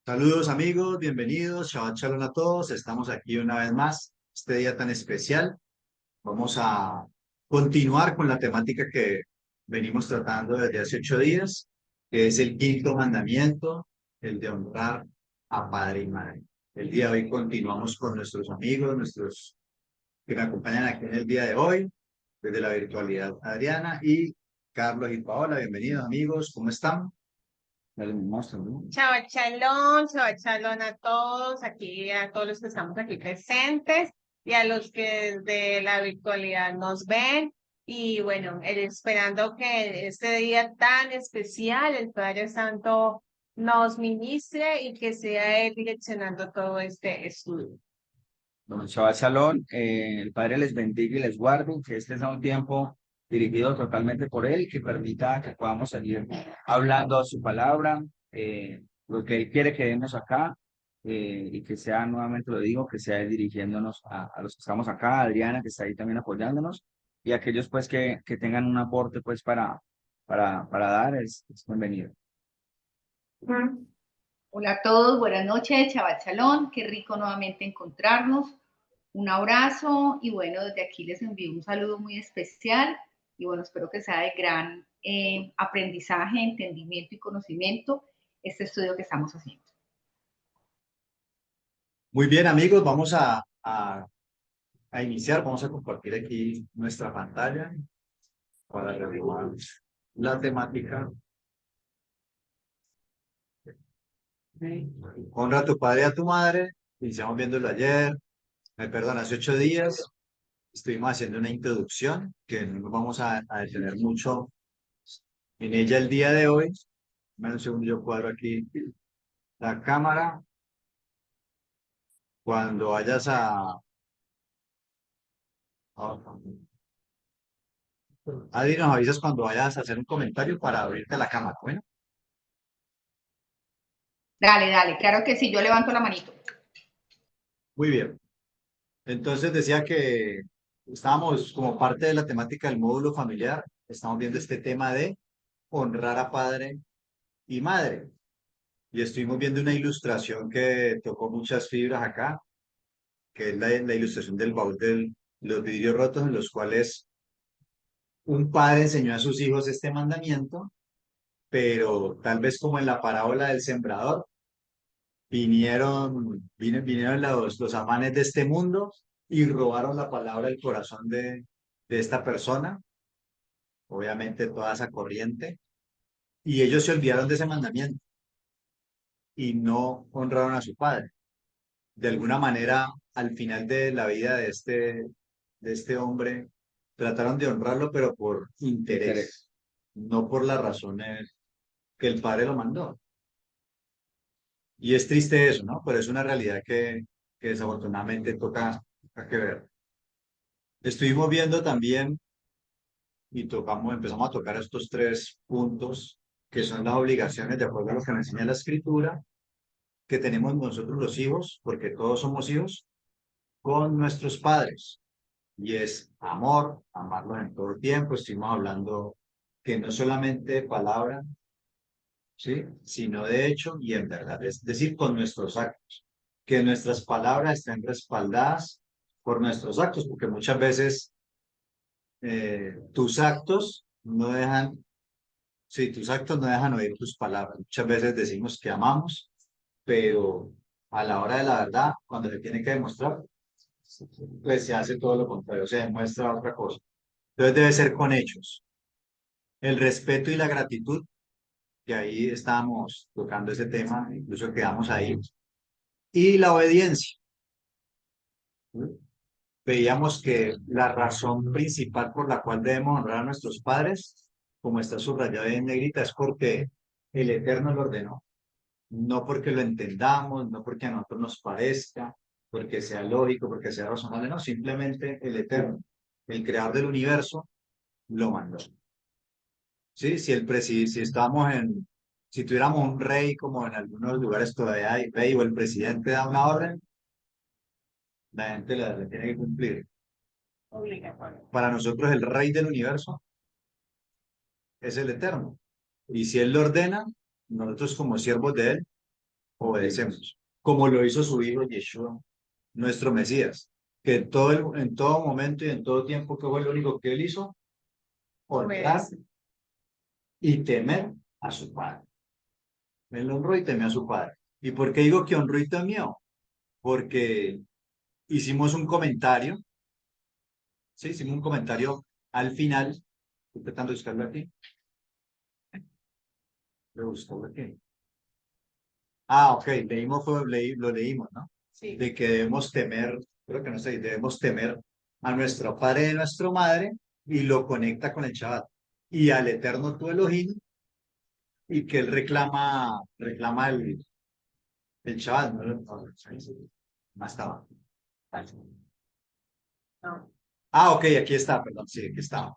Saludos amigos, bienvenidos, Shabbat Shalom a todos. Estamos aquí una vez más, este día tan especial. Vamos a continuar con la temática que venimos tratando desde hace 8 días, que es el quinto mandamiento, el de honrar a padre y madre. El día de hoy continuamos con nuestros amigos, nuestros que me acompañan aquí en el día de hoy, desde la virtualidad, Adriana y Carlos y Paola. Bienvenidos amigos, ¿cómo están? Ya les muestro, ¿no? Shabbat shalom a todos, aquí a todos los que estamos aquí presentes y a los que desde la virtualidad nos ven. Y bueno, esperando que este día tan especial el Padre Santo nos ministre y que sea Él direccionando todo este estudio. Don Shabbat Shalom, el Padre les bendiga y les guarde, que este sea un tiempo dirigido totalmente por Él, que permita que podamos seguir hablando su palabra, lo que Él quiere que demos acá, y que sea, nuevamente lo digo, que sea Él dirigiéndonos a los que estamos acá, a Adriana, que está ahí también apoyándonos, y a aquellos pues que tengan un aporte pues para dar, es bienvenido. Hola a todos, buenas noches, Shabbat Shalom, qué rico nuevamente encontrarnos, un abrazo y bueno, desde aquí les envío un saludo muy especial y bueno, espero que sea de gran aprendizaje, entendimiento y conocimiento este estudio que estamos haciendo. Muy bien amigos, vamos a iniciar, vamos a compartir aquí nuestra pantalla para retomar la temática. Honra a tu padre y a tu madre. Iniciamos viéndolo ayer, perdón, hace 8 días. Estuvimos haciendo una introducción que no nos vamos a detener mucho en ella el día de hoy. Dame un segundo, yo cuadro aquí la cámara. Cuando vayas Adri, nos avisas cuando vayas a hacer un comentario para abrirte la cámara. Bueno, Dale, claro que sí, yo levanto la manito. muy bien. Entonces decía que estábamos como parte de la temática del módulo familiar, estamos viendo este tema de honrar a padre y madre. Y estuvimos viendo una ilustración que tocó muchas fibras acá, que es la ilustración del baúl de los vidrios rotos, en los cuales un padre enseñó a sus hijos este mandamiento, pero tal vez como en la parábola del sembrador, vinieron los amanes de este mundo y robaron la palabra del corazón de esta persona, obviamente toda esa corriente, y ellos se olvidaron de ese mandamiento y no honraron a su padre. De alguna manera, al final de la vida de este hombre, trataron de honrarlo, pero por interés, no por las razones que el padre lo mandó. Y es triste eso, ¿no? Pero es una realidad que desafortunadamente toca que ver. Estuvimos viendo también empezamos a tocar estos 3 puntos que son las obligaciones de acuerdo a lo que nos enseña la escritura, que tenemos nosotros los hijos, porque todos somos hijos, con nuestros padres. Y es amor, amarlos en todo el tiempo. Estuvimos hablando que no solamente palabra, ¿sí? Sino de hecho y en verdad, es decir, con nuestros actos. Que nuestras palabras estén respaldadas por nuestros actos, porque muchas veces tus actos no dejan, sí, tus actos no dejan oír tus palabras. Muchas veces decimos que amamos, pero a la hora de la verdad, cuando se tiene que demostrar, pues se hace todo lo contrario, se demuestra otra cosa. Entonces debe ser con hechos. El respeto y la gratitud, que ahí estábamos tocando ese tema, incluso quedamos ahí. Y la obediencia. Veíamos que la razón principal por la cual debemos honrar a nuestros padres, como está subrayado en negrita, es porque el Eterno lo ordenó. No porque lo entendamos, no porque a nosotros nos parezca, porque sea lógico, porque sea razonable, no, simplemente el Eterno, el creador del universo, lo mandó. ¿Sí? Si tuviéramos un rey, como en algunos lugares todavía hay rey, o el presidente da una orden, la gente la tiene que cumplir. Obligatorio. Para nosotros el rey del universo es el Eterno. Y si Él lo ordena, nosotros como siervos de Él obedecemos, como lo hizo su hijo Yeshua, nuestro Mesías, que en todo momento y en todo tiempo, que fue lo único que él hizo, honrar Obedece. y temer a su padre. Él honró y temió a su padre. ¿Y por qué digo que honró y temió? Porque hicimos un comentario, ¿sí? Hicimos un comentario al final, estoy tratando de buscarlo aquí. Lo busco aquí. Ok, lo leímos, ¿no? Sí. De que debemos temer, creo que no sé, debemos temer a nuestro padre y a nuestra madre, y lo conecta con el Shabbat. Y al eterno tu Elohim, y que él reclama el Shabbat, ¿no? Más estaba. No. Ok, aquí está, perdón, sí, aquí está.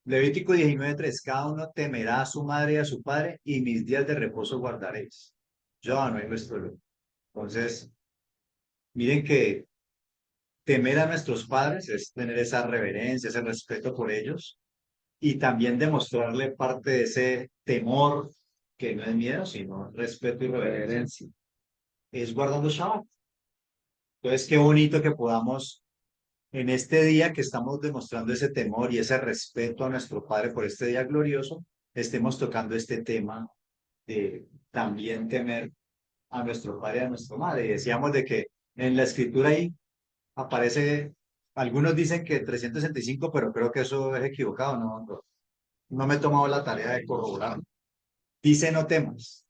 Levítico 19:3, cada uno temerá a su madre y a su padre, y mis días de reposo guardaréis. Yo no hay vuestro Elohim. Entonces, miren que temer a nuestros padres es tener esa reverencia, ese respeto por ellos, y también demostrarle parte de ese temor, que no es miedo, sino respeto y reverencia, es guardando Shabbat. Entonces, qué bonito que podamos, en este día que estamos demostrando ese temor y ese respeto a nuestro Padre por este día glorioso, estemos tocando este tema de también temer a nuestro Padre y a nuestra Madre. Y decíamos de que en la escritura ahí aparece, algunos dicen que 365, pero creo que eso es equivocado, no me he tomado la tarea de corroborar. Dice no temas,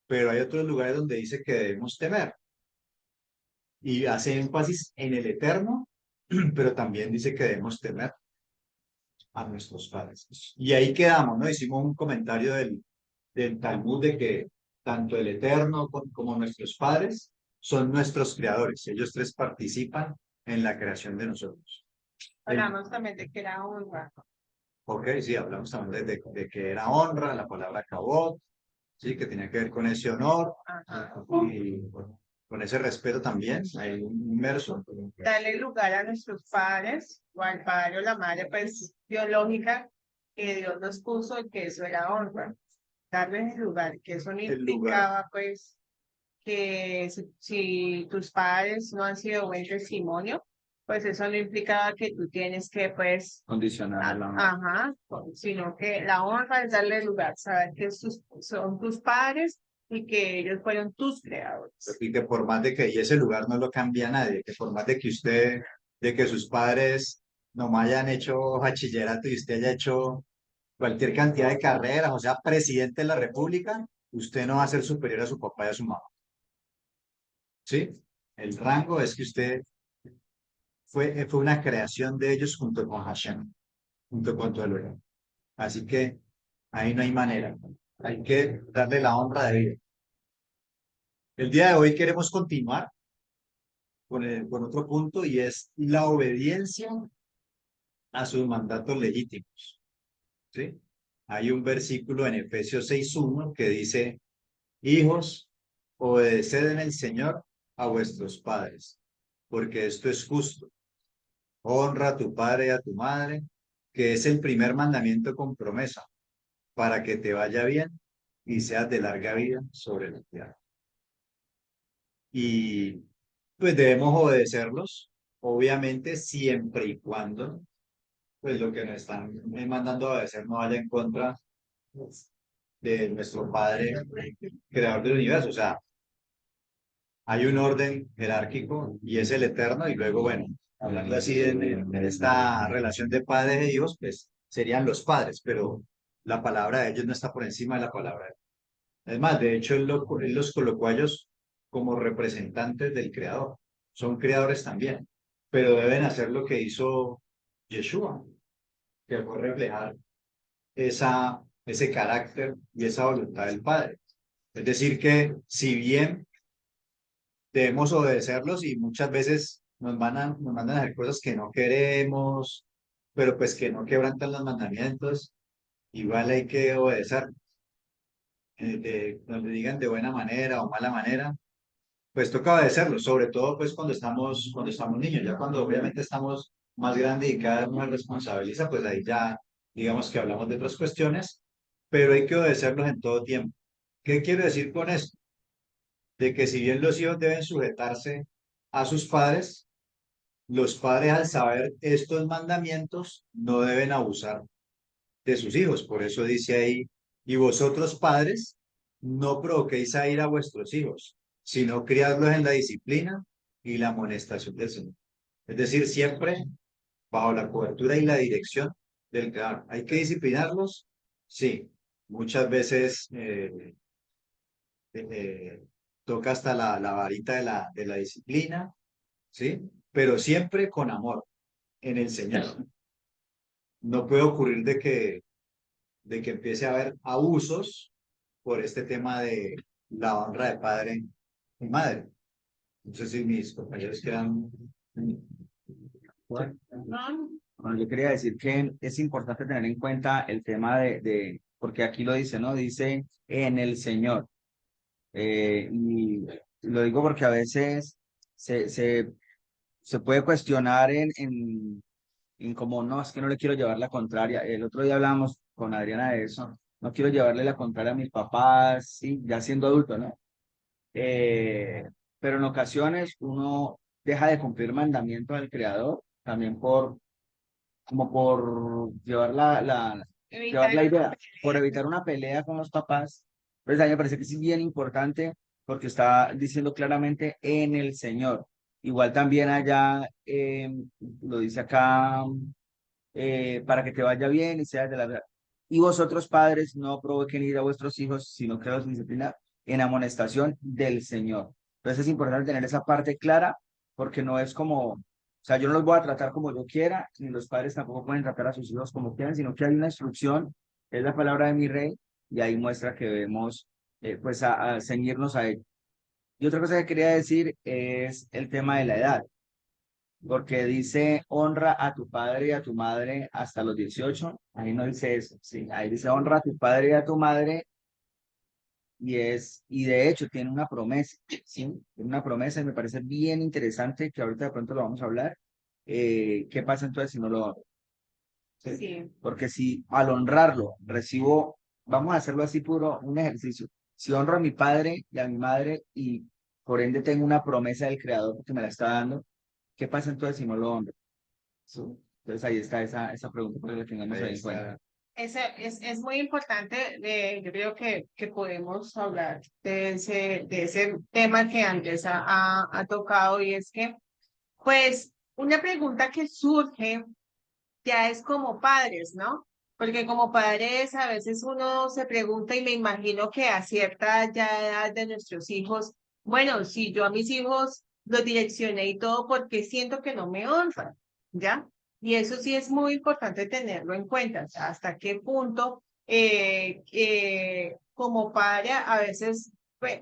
pero hay otros lugares donde dice que debemos temer y hace énfasis en el eterno, pero también dice que debemos temer a nuestros padres. Y ahí quedamos, ¿no? Hicimos un comentario del Talmud de que tanto el eterno como nuestros padres son nuestros creadores. Ellos tres participan en la creación de nosotros. Hablamos también de que era honra. Ok, sí, hablamos también de que era honra, la palabra kabod, sí, que tenía que ver con ese honor Ajá. y bueno, con ese respeto también, hay un inmerso. Darle lugar a nuestros padres, o al padre o la madre, pues, biológica, que Dios nos puso, y que eso era honra. Darles el lugar, que eso no El lugar. implicaba, pues, que si tus padres no han sido buen testimonio, pues eso no implicaba que tú tienes que, pues, Condicionar la honra. ajá, sino que la honra es darle lugar, saber que son tus padres y que ellos fueron tus creadores. Y que por más de que y ese lugar no lo cambia nadie, que por más de que de que sus padres no hayan hecho bachillerato y usted haya hecho cualquier cantidad de carreras, o sea, presidente de la República, usted no va a ser superior a su papá y a su mamá. ¿Sí? El rango es que usted fue una creación de ellos junto con Hashem, junto con tu Elohim. Así que ahí no hay manera. Hay que darle la honra de vida. El día de hoy queremos continuar con otro punto y es la obediencia a sus mandatos legítimos. ¿Sí? Hay un versículo en Efesios 6:1 que dice, hijos, obedeced en el Señor a vuestros padres, porque esto es justo. Honra a tu padre y a tu madre, que es el primer mandamiento con promesa, para que te vaya bien y seas de larga vida sobre la tierra. Y pues debemos obedecerlos, obviamente, siempre y cuando pues lo que nos están mandando a obedecer no vaya en contra de nuestro Padre, creador del universo. O sea, hay un orden jerárquico y es el eterno, y luego, bueno, hablando así en esta relación de padres e hijos, pues serían los padres, pero la palabra de ellos no está por encima de la palabra de Dios. Es más, de hecho, él los colocó a ellos como representantes del Creador. Son creadores también, pero deben hacer lo que hizo Yeshua, que fue reflejar ese carácter y esa voluntad del Padre. Es decir, que si bien debemos obedecerlos y muchas veces nos mandan a hacer cosas que no queremos, pero pues que no quebrantan los mandamientos, igual hay que obedecer. Donde digan de buena manera o mala manera, pues toca obedecerlos, sobre todo pues cuando estamos niños, ya cuando obviamente estamos más grandes y cada vez más responsabiliza, pues ahí ya digamos que hablamos de otras cuestiones, pero hay que obedecerlos en todo tiempo. ¿Qué quiero decir con esto? de que si bien los hijos deben sujetarse a sus padres, los padres al saber estos mandamientos no deben abusar de sus hijos. Por eso dice ahí, y vosotros padres, no provoquéis a ir a vuestros hijos, sino criadlos en la disciplina y la amonestación del Señor. Es decir, siempre bajo la cobertura y la dirección del Creador. ¿Hay que disciplinarlos? Sí. Muchas veces toca hasta la varita de la disciplina, ¿sí? Pero siempre con amor en el Señor. No puede ocurrir de que empiece a haber abusos por este tema de la honra de padre y madre. No sé si mis compañeros quedan... No, Bueno, yo quería decir que es importante tener en cuenta el tema porque aquí lo dice, ¿no? Dice en el Señor. Y lo digo porque a veces se, se, se puede cuestionar en como, no, es que no le quiero llevar la contraria. El otro día hablamos con Adriana de eso. No quiero llevarle la contraria a mis papás, sí, ya siendo adulto, ¿no? Pero en ocasiones uno deja de cumplir mandamientos del Creador también como por llevar evitar la una idea, por pelea. evitar una pelea con los papás. Pues a mí me parece que es bien importante porque está diciendo claramente en el Señor. Igual también allá, lo dice acá, para que te vaya bien y seas de la verdad. Y vosotros padres no provoquen ir a vuestros hijos, sino que los disciplina en amonestación del Señor. Entonces es importante tener esa parte clara porque no es como, o sea, yo no los voy a tratar como yo quiera, ni los padres tampoco pueden tratar a sus hijos como quieran, sino que hay una instrucción, es la palabra de mi rey, y ahí muestra que debemos pues a ceñirnos a él. Y otra cosa que quería decir es el tema de la edad porque dice honra a tu padre y a tu madre hasta los 18. Ahí no dice eso, sí, ahí dice honra a tu padre y a tu madre y de hecho tiene una promesa, sí, tiene una promesa y me parece bien interesante que ahorita de pronto lo vamos a hablar. ¿Qué pasa entonces si no lo honro? Sí, Sí, porque si al honrarlo recibo, vamos a hacerlo así puro, un ejercicio. Si honro a mi padre y a mi madre y por ende tengo una promesa del Creador que me la está dando, ¿qué pasa entonces si no lo honro? Sí. Entonces ahí está esa pregunta para que la tengamos ahí en cuenta. es muy importante. Yo creo que podemos hablar de ese tema que Andrés ha tocado y es que, pues, una pregunta que surge ya es como padres, ¿no? Porque como padres a veces uno se pregunta y me imagino que a cierta ya edad de nuestros hijos, bueno, si yo a mis hijos los direccioné y todo porque siento que no me honran, ¿ya? Y eso sí es muy importante tenerlo en cuenta, o sea, hasta qué punto como padre a veces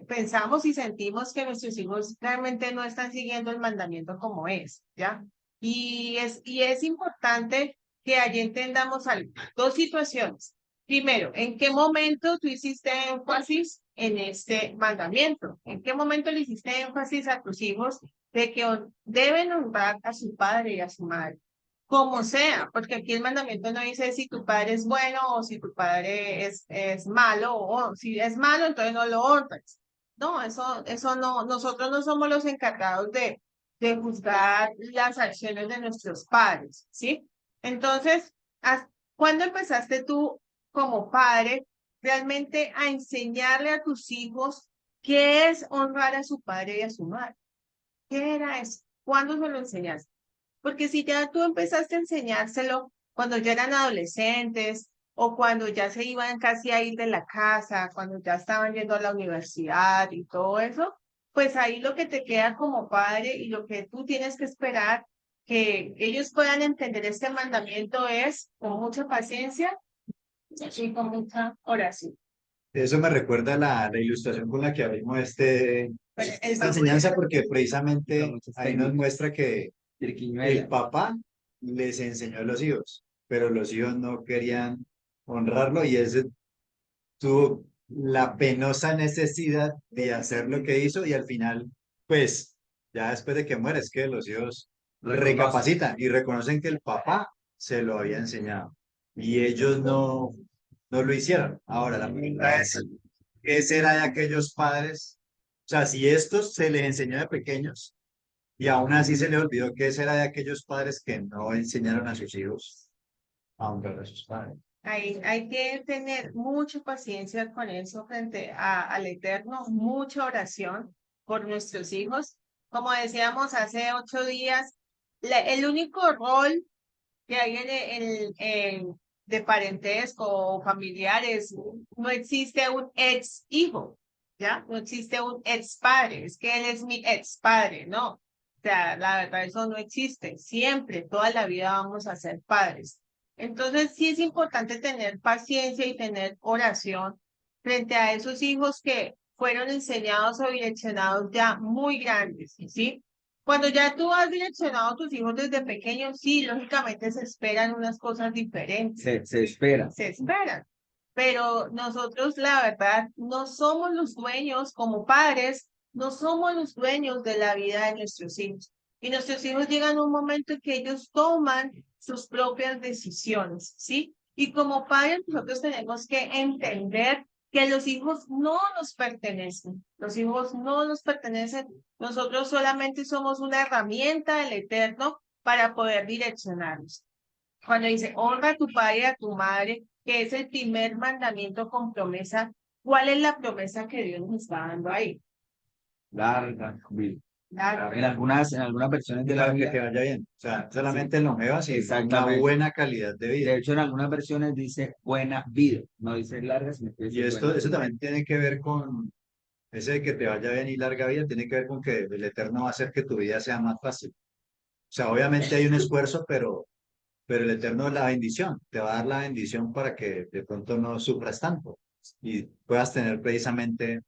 pensamos y sentimos que nuestros hijos realmente no están siguiendo el mandamiento como es, ¿ya? Y es importante que allí entendamos algo. Dos situaciones. Primero, ¿en qué momento tú hiciste énfasis en este mandamiento? ¿En qué momento le hiciste énfasis a tus hijos de que deben honrar a su padre y a su madre? Como sea, porque aquí el mandamiento no dice si tu padre es bueno o si tu padre es malo, o si es malo, entonces no lo honras. No, eso no, nosotros no somos los encargados de juzgar las acciones de nuestros padres, ¿sí? Entonces, ¿cuándo empezaste tú como padre realmente a enseñarle a tus hijos qué es honrar a su padre y a su madre? ¿Qué era eso? ¿Cuándo se lo enseñaste? Porque si ya tú empezaste a enseñárselo cuando ya eran adolescentes o cuando ya se iban casi a ir de la casa, cuando ya estaban yendo a la universidad y todo eso, pues ahí lo que te queda como padre y lo que tú tienes que esperar que ellos puedan entender este mandamiento es con mucha paciencia y con mucha oración. Eso me recuerda la ilustración con la que abrimos Pero esta enseñanza porque Con precisamente muchas ahí nos técnicas. muestra que el Triquiñuela. papá les enseñó a los hijos, pero los hijos no querían honrarlo y ese tuvo la penosa necesidad de hacer lo que hizo y al final, pues, ya después de que muere, es que los hijos Reconoce. recapacitan y reconocen que el papá se lo había enseñado y ellos no lo hicieron. Ahora, la pregunta es, ¿qué será de aquellos padres O sea, si esto se les enseñó de pequeños y aún así se les olvidó que ese era de aquellos padres que no enseñaron a sus hijos a honrar a sus padres. Hay que tener mucha paciencia con eso frente al Eterno, mucha oración por nuestros hijos. Como decíamos hace 8 días, el único rol que hay de parentesco o familiares, no existe un ex hijo, ¿ya? No existe un ex padre, es que él es mi ex padre, no. O sea, la verdad, eso no existe. Siempre, toda la vida vamos a ser padres. Entonces, sí es importante tener paciencia y tener oración frente a esos hijos que fueron enseñados o direccionados ya muy grandes, ¿sí? Cuando ya tú has direccionado a tus hijos desde pequeños, sí, lógicamente se esperan unas cosas diferentes, Se espera. se esperan. Pero nosotros, la verdad, no somos los dueños como padres, no somos los dueños de la vida de nuestros hijos. Y nuestros hijos llegan a un momento en que ellos toman sus propias decisiones, ¿sí? Y como padres, nosotros tenemos que entender que los hijos no nos pertenecen. Los hijos no nos pertenecen. Nosotros solamente somos una herramienta del Eterno para poder direccionarlos. Cuando dice, honra a tu padre y a tu madre, que es el primer mandamiento con promesa, ¿cuál es la promesa que Dios nos está dando ahí? Larga vida. Larga. En algunas versiones de la Para que te Biblia, vaya bien. O sea, solamente en longeva, sino una exactamente. buena calidad de vida. De hecho, en algunas versiones dice buena vida, no dice larga, sino que Y dice esto, buena eso vida. también tiene que ver con ese de que te vaya bien y larga vida, tiene que ver con que el Eterno va a hacer que tu vida sea más fácil. O sea, obviamente hay un esfuerzo, pero el Eterno es la bendición, te va a dar la bendición para que de pronto no sufras tanto y puedas tener precisamente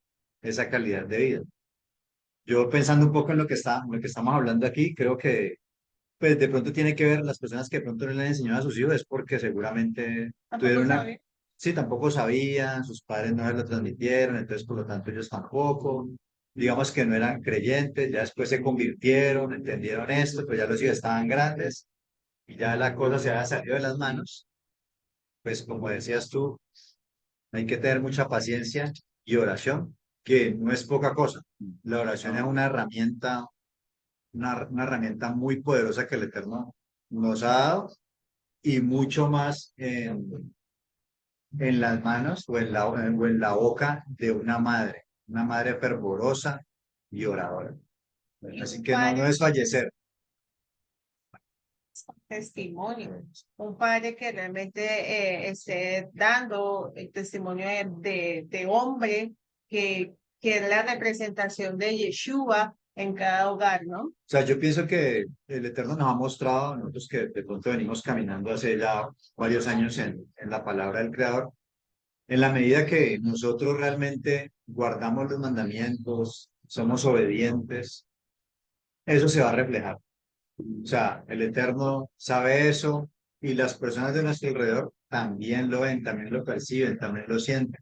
esa calidad de vida. Yo pensando un poco en lo que estamos hablando aquí, creo que pues de pronto tiene que ver las personas que de pronto no le han enseñado a sus hijos es porque seguramente tuvieron ¿Tampoco una, sabe? sí, tampoco sabían, sus padres no se lo transmitieron, entonces por lo tanto ellos tampoco, digamos que no eran creyentes, ya después se convirtieron, entendieron esto, pues ya los hijos estaban grandes y ya la cosa se había salido de las manos, pues como decías tú, hay que tener mucha paciencia y oración, que no es poca cosa. La oración es una herramienta, una herramienta muy poderosa que el Eterno nos ha dado y mucho más en las manos o en la boca de una madre fervorosa y oradora. Y Así un que no, no padre es fallecer. testimonio, un padre que realmente esté dando el testimonio de hombre que es la representación de Yeshua en cada hogar, ¿no? O sea, yo pienso que el Eterno nos ha mostrado, nosotros que de pronto venimos caminando hace ya varios años en la palabra del Creador, en la medida que nosotros realmente guardamos los mandamientos, somos obedientes, eso se va a reflejar. O sea, el Eterno sabe eso y las personas de nuestro alrededor también lo ven, también lo perciben, también lo sienten.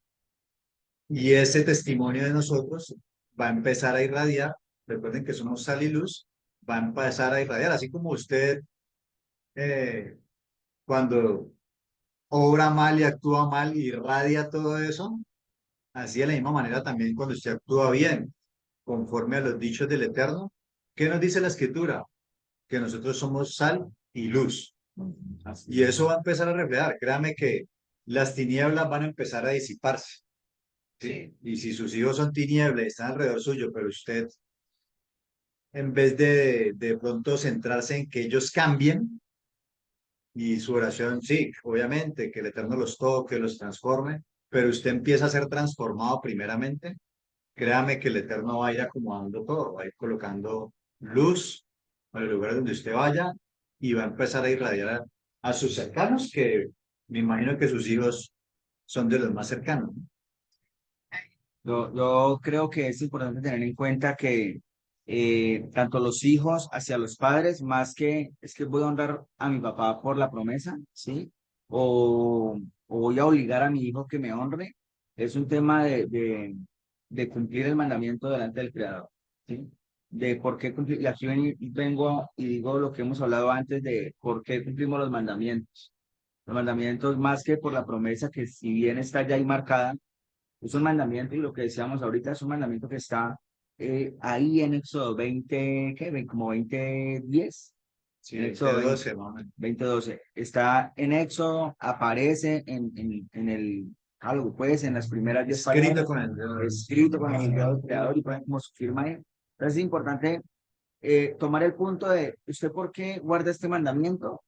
Y ese testimonio de nosotros va a empezar a irradiar. Recuerden que somos sal y luz, va a empezar a irradiar, así como usted eh, cuando obra mal y actúa mal, irradia todo eso, así de la misma manera también cuando usted actúa bien, conforme a los dichos del Eterno. ¿Qué nos dice la Escritura? Que nosotros somos sal y luz. Y eso va a empezar a reflejar. Créame que las tinieblas van a empezar a disiparse. ¿Sí? Y si sus hijos son tinieblas y están alrededor suyo, pero usted, en vez de pronto centrarse en que ellos cambien, y su oración, sí, obviamente, que el Eterno los toque, los transforme, pero usted empieza a ser transformado primeramente, créame que el Eterno va a ir acomodando todo, va a ir colocando luz en el lugar donde usted vaya y va a empezar a irradiar a sus cercanos, que me imagino que sus hijos son de los más cercanos, ¿no? Yo creo que es importante tener en cuenta que tanto los hijos hacia los padres, más que es que voy a honrar a mi papá por la promesa, ¿sí? O voy a obligar a mi hijo que me honre, es un tema de cumplir el mandamiento delante del Creador, ¿sí? De por qué cumplir, y aquí vengo y digo lo que hemos hablado antes de por qué cumplimos los mandamientos. Los mandamientos, más que por la promesa que si bien está ya ahí marcada, es un mandamiento y lo que decíamos ahorita es un mandamiento que está ahí en Éxodo 20, ¿qué? Como 20:10, Sí, en Éxodo 12, más o menos. 20:12. Está en Éxodo, aparece en el algo, pues, en las primeras 10 Escrito palabras, con el dedo. escrito con el dedo del creador y ponen como su firma ahí. Entonces es importante tomar el punto de, ¿usted por qué guarda este mandamiento?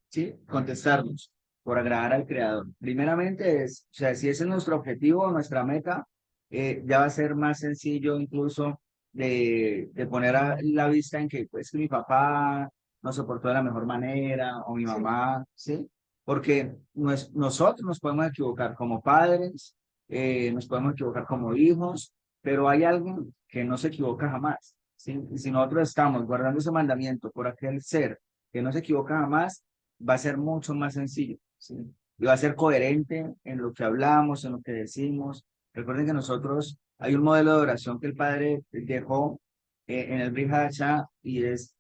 ¿Sí? Contestarnos por agradar al creador. Primeramente es, o sea, si ese es nuestro objetivo, nuestra meta, ya va a ser más sencillo incluso de poner la vista en que, pues, que mi papá no soportó de la mejor manera, o mi mamá, ¿sí? Porque nosotros nos podemos equivocar como padres, nos podemos equivocar como hijos, pero hay alguien que no se equivoca jamás, ¿sí? Y si nosotros estamos guardando ese mandamiento por aquel ser que no se equivoca jamás, va a ser mucho más sencillo, ¿sí? Y va a ser coherente en lo que hablamos, en lo que decimos. Recuerden que nosotros, hay un modelo de oración que el Padre dejó en el Brit Hadashah y es,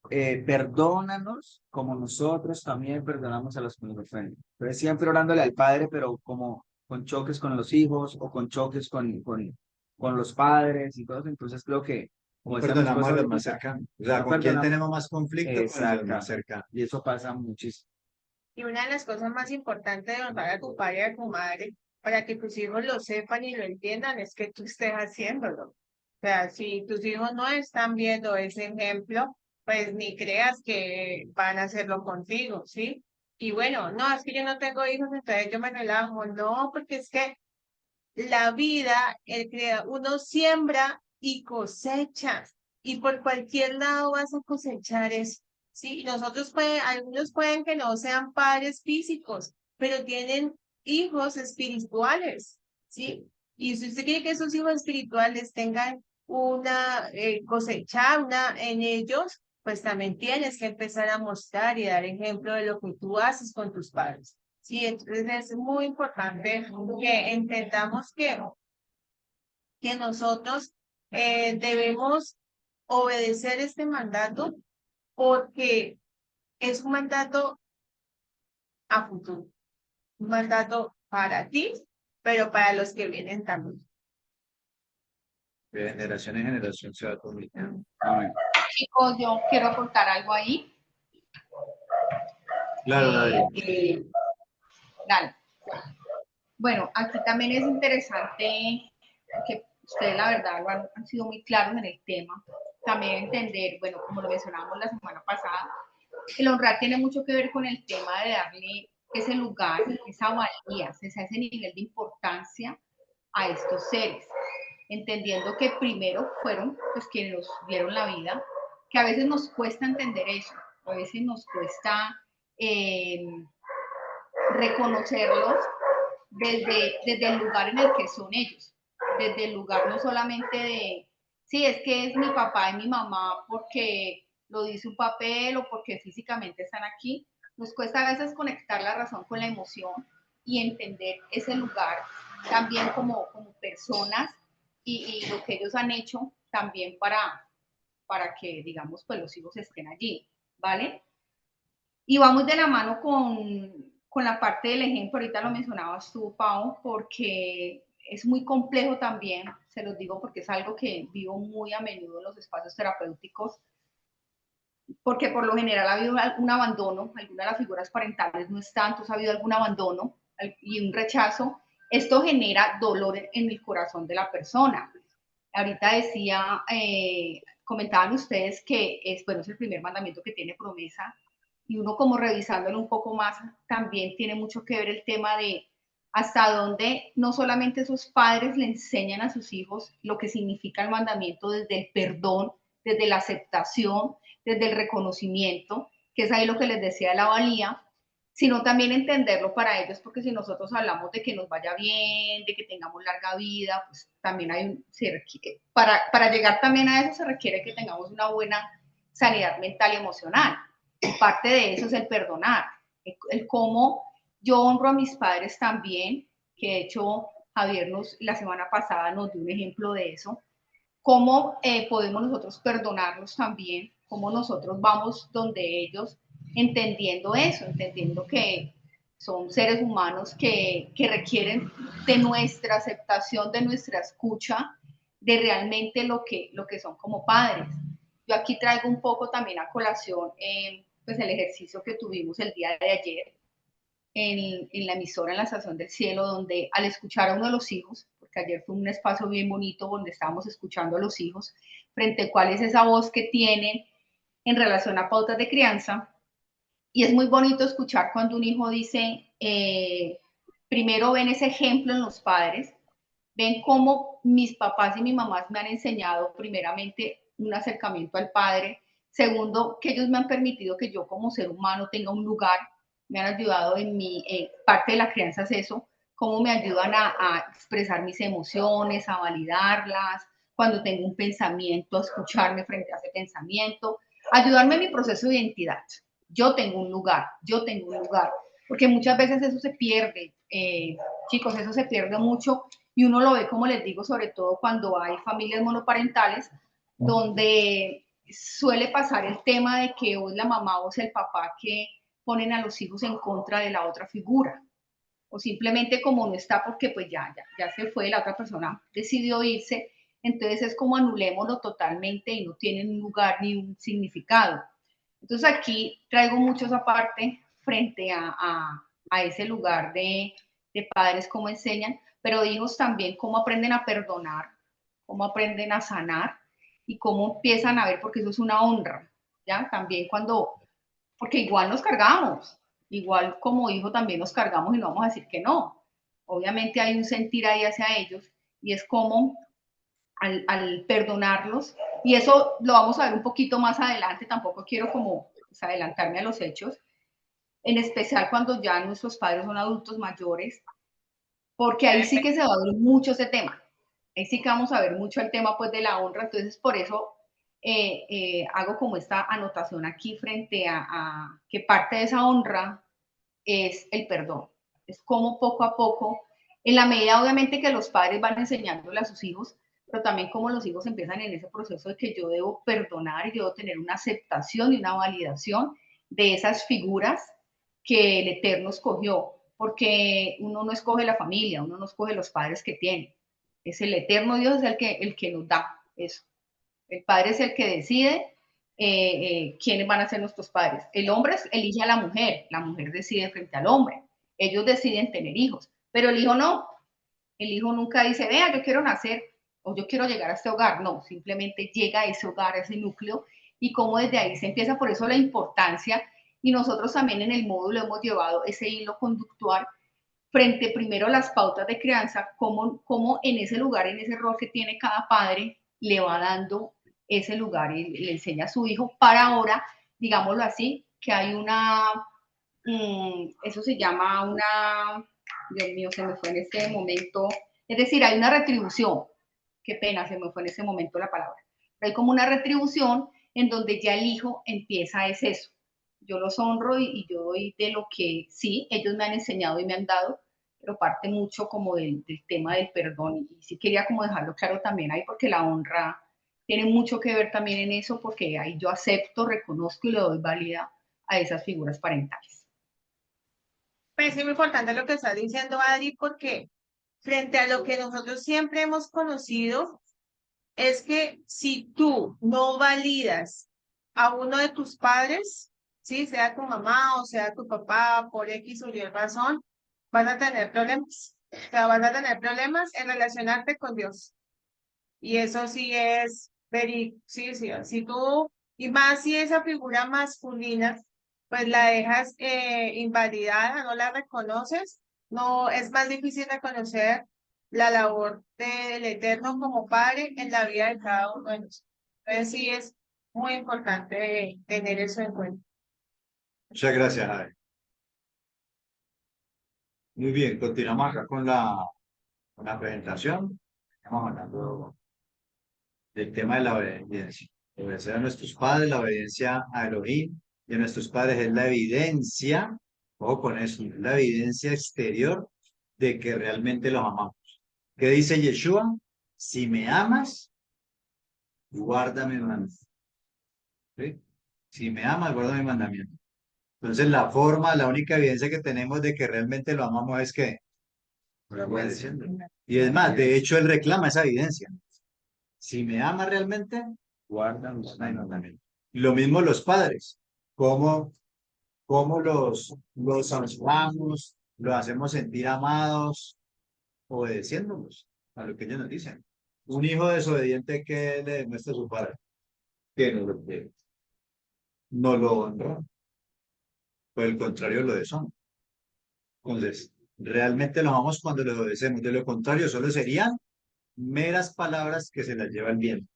perdónanos como nosotros también perdonamos a los que nos ofenden. Entonces siempre orándole al Padre, pero como con choques con los hijos o con choques con los padres y todo eso. Entonces creo que, como decía mi Perdonamos esposa a los más ahorita, cercanos. O sea, no ¿con quién perdonamos. tenemos más conflicto? Con los más Exactamente. cercanos. Y eso pasa muchísimo. Y una de las cosas más importantes de honrar a tu padre y a tu madre, para que tus hijos lo sepan y lo entiendan, es que tú estés haciéndolo. O sea, si tus hijos no están viendo ese ejemplo, pues ni creas que van a hacerlo contigo, ¿sí? Y bueno, no, es que yo no tengo hijos, entonces yo me relajo. No, porque es que la vida, uno siembra y cosecha, y por cualquier lado vas a cosechar eso. Sí, algunos pueden que no sean padres físicos, pero tienen hijos espirituales, ¿sí? Y si usted quiere que esos hijos espirituales tengan una cosecha, una en ellos, pues también tienes que empezar a mostrar y dar ejemplo de lo que tú haces con tus padres. Sí, entonces es muy importante que entendamos que nosotros debemos obedecer este mandato porque es un mandato a futuro, un mandato para ti, pero para los que vienen también. De generación en generación se va comunicando. Amén. Chicos, yo quiero aportar algo ahí. Claro, Adri. Dale. Bueno, aquí también es interesante que ustedes, la verdad, han sido muy claros en el tema. También entender, bueno, como lo mencionábamos la semana pasada, el honrar tiene mucho que ver con el tema de darle ese lugar, esa valía, ese nivel de importancia a estos seres, entendiendo que primero fueron pues quienes nos dieron la vida, que a veces nos cuesta entender eso, a veces nos cuesta reconocerlos desde el lugar en el que son ellos, desde el lugar no solamente de, sí, es que es mi papá y mi mamá porque lo dice un papel o porque físicamente están aquí, nos cuesta a veces conectar la razón con la emoción y entender ese lugar también como personas y lo que ellos han hecho también para que, digamos, pues los hijos estén allí, ¿vale? Y vamos de la mano con la parte del ejemplo, ahorita lo mencionabas tú, Pau, porque es muy complejo también, se los digo porque es algo que vivo muy a menudo en los espacios terapéuticos, porque por lo general ha habido un abandono, algunas de las figuras parentales no están, entonces ha habido algún abandono y un rechazo. Esto genera dolor en el corazón de la persona. Ahorita decía, comentaban ustedes que bueno, es el primer mandamiento que tiene promesa, y uno como revisándolo un poco más, también tiene mucho que ver el tema de hasta dónde no solamente esos padres le enseñan a sus hijos lo que significa el mandamiento desde el perdón, desde la aceptación, desde el reconocimiento, que es ahí lo que les decía de la valía, sino también entenderlo para ellos, porque si nosotros hablamos de que nos vaya bien, de que tengamos larga vida, pues también para llegar también a eso se requiere que tengamos una buena sanidad mental y emocional. Y parte de eso es el perdonar, el cómo yo honro a mis padres también, que de hecho Javier la semana pasada nos dio un ejemplo de eso, cómo podemos nosotros perdonarlos también, cómo nosotros vamos donde ellos, entendiendo eso, entendiendo que son seres humanos que requieren de nuestra aceptación, de nuestra escucha, de realmente lo que son como padres. Yo aquí traigo un poco también a colación pues el ejercicio que tuvimos el día de ayer en la emisora, en la Estación del Cielo, donde al escuchar a uno de los hijos, porque ayer fue un espacio bien bonito donde estábamos escuchando a los hijos, frente a cuál es esa voz que tienen en relación a pautas de crianza, y es muy bonito escuchar cuando un hijo dice, primero ven ese ejemplo en los padres, ven cómo mis papás y mis mamás me han enseñado primeramente un acercamiento al padre, segundo, que ellos me han permitido que yo como ser humano tenga un lugar, me han ayudado en mi, parte de la crianza es eso, cómo me ayudan a expresar mis emociones, a validarlas, cuando tengo un pensamiento, a escucharme frente a ese pensamiento, ayudarme en mi proceso de identidad. Yo tengo un lugar, porque muchas veces eso se pierde, chicos, eso se pierde mucho y uno lo ve, como les digo, sobre todo cuando hay familias monoparentales, donde suele pasar el tema de que o es la mamá o es el papá que ponen a los hijos en contra de la otra figura, o simplemente como no está porque pues ya se fue, la otra persona decidió irse, entonces es como anulémoslo totalmente y no tienen un lugar ni un significado. Entonces aquí traigo mucho esa parte frente a ese lugar de padres, cómo enseñan, pero hijos también cómo aprenden a perdonar, cómo aprenden a sanar y cómo empiezan a ver, porque eso es una honra, ¿ya? También cuando, porque igual nos cargamos, igual como hijo también nos cargamos y no vamos a decir que no. Obviamente hay un sentir ahí hacia ellos y es como al perdonarlos, y eso lo vamos a ver un poquito más adelante, tampoco quiero como pues, adelantarme a los hechos, en especial cuando ya nuestros padres son adultos mayores, porque ahí sí que se va a ver mucho ese tema, ahí sí que vamos a ver mucho el tema pues de la honra, entonces por eso hago como esta anotación aquí frente a que parte de esa honra es el perdón, es como poco a poco, en la medida obviamente que los padres van enseñándole a sus hijos, pero también como los hijos empiezan en ese proceso de que yo debo perdonar y debo tener una aceptación y una validación de esas figuras que el Eterno escogió, porque uno no escoge la familia, uno no escoge los padres que tiene, es el Eterno Dios, es el que nos da eso. El padre es el que decide quiénes van a ser nuestros padres. El hombre elige a la mujer decide frente al hombre. Ellos deciden tener hijos, pero el hijo no. El hijo nunca dice, vea, yo quiero nacer o yo quiero llegar a este hogar. No, simplemente llega a ese hogar, a ese núcleo, y cómo desde ahí se empieza, por eso la importancia, y nosotros también en el módulo hemos llevado ese hilo conductual frente primero a las pautas de crianza, cómo en ese lugar, en ese rol que tiene cada padre, le va dando ese lugar y le enseña a su hijo para ahora, digámoslo así, que hay una, eso se llama una, Dios mío, se me fue en este momento, es decir, hay una retribución, qué pena, se me fue en ese momento la palabra, pero hay como una retribución en donde ya el hijo empieza, es eso, yo los honro y yo doy de lo que sí, ellos me han enseñado y me han dado, pero parte mucho como del tema del perdón, y sí quería como dejarlo claro también ahí, porque la honra tiene mucho que ver también en eso, porque ahí yo acepto, reconozco y le doy válida a esas figuras parentales. Pues es muy importante lo que estás diciendo, Adri, porque frente a lo que nosotros siempre hemos conocido, es que si tú no validas a uno de tus padres, ¿sí? Sea tu mamá o sea tu papá, por X o Y razón, vas a tener problemas. O sea, vas a tener problemas en relacionarte con Dios. Y eso sí es verídico, sí, sí. Si tú, y más si esa figura masculina, pues la dejas invalidada, no la reconoces, no, es más difícil reconocer la labor del Eterno como Padre en la vida de cada uno de nosotros. Entonces sí es muy importante tener eso en cuenta. Muchas gracias, Ade. Muy bien, continuamos acá con la presentación. Estamos hablando del tema de la obediencia. Obedecer a nuestros padres, la obediencia a Elohim y a nuestros padres es la evidencia, ojo con eso, es la evidencia exterior de que realmente los amamos. ¿Qué dice Yeshua? Si me amas, guárdame mis mandamientos. ¿Sí? Si me amas, guarda mis mandamientos. Entonces la única evidencia que tenemos de que realmente lo amamos es que obedeciendo. Y es más, de hecho, él reclama esa evidencia. Si me ama realmente, guardan los ay, no, mandamientos. también. Lo mismo los padres. ¿Cómo, cómo los honramos, los hacemos sentir amados, obedeciéndolos a lo que ellos nos dicen? Un hijo desobediente que le demuestra a su padre que no lo quiere, no lo honra, por el contrario lo deshonra. Entonces, realmente lo amamos cuando le obedecemos. De lo contrario, solo serían meras palabras que se las lleva el viento.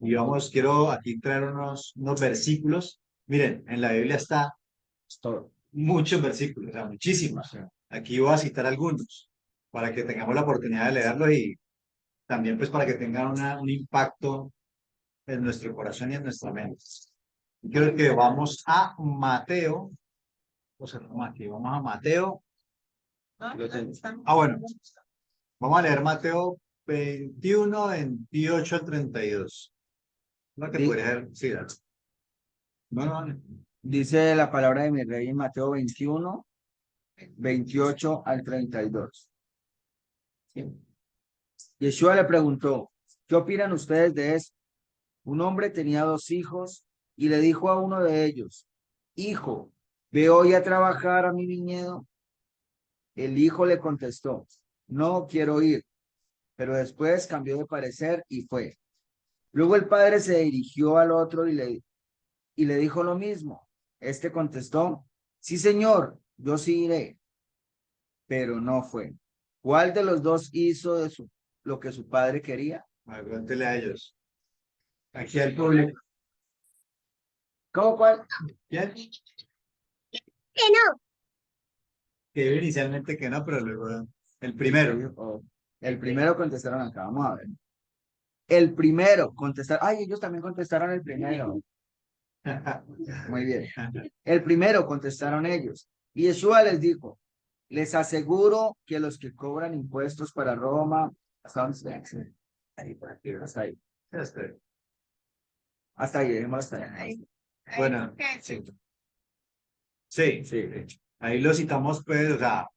Y vamos, quiero aquí traer unos versículos. Miren, en la Biblia está Es todo. muchos versículos, o sea, muchísimos. Aquí voy a citar algunos para que tengamos la oportunidad de leerlos y también pues para que tengan un impacto en nuestro corazón y en nuestra mente. Creo que vamos a Mateo, o sea, aquí vamos a Mateo. ¿No? Lo tengo. Ah, bueno, vamos a leer Mateo 21, 28 al 32. No que Di- podría ser, sí, dale. No, no, no. Dice la palabra de mi rey en Mateo 21, 28 al 32. ¿Sí? Yeshua le preguntó, ¿qué opinan ustedes de esto? Un hombre tenía 2 hijos y le dijo a uno de ellos, hijo, ve hoy a trabajar a mi viñedo. El hijo le contestó, no quiero ir, pero después cambió de parecer y fue. Luego el padre se dirigió al otro y le dijo lo mismo. Este contestó, sí, señor, yo sí iré, pero no fue. ¿Cuál de los dos hizo lo que su padre quería? A ver, cuéntele a ellos. Aquí al público. ¿Cómo cuál? ¿Quién? Que no. Que dijo inicialmente que no, pero luego el primero. Oh, el primero contestaron acá, vamos a ver. El primero contestaron, ay, ellos también contestaron el primero. Muy bien. El primero contestaron ellos. Y Yeshua les dijo, les aseguro que los que cobran impuestos para Roma, hasta ahí, por aquí, hasta ahí, hasta ahí, dejemos hasta ahí. Bueno, ¿Qué? sí. Sí, Sí, de hecho. ahí lo citamos, pues, o sea,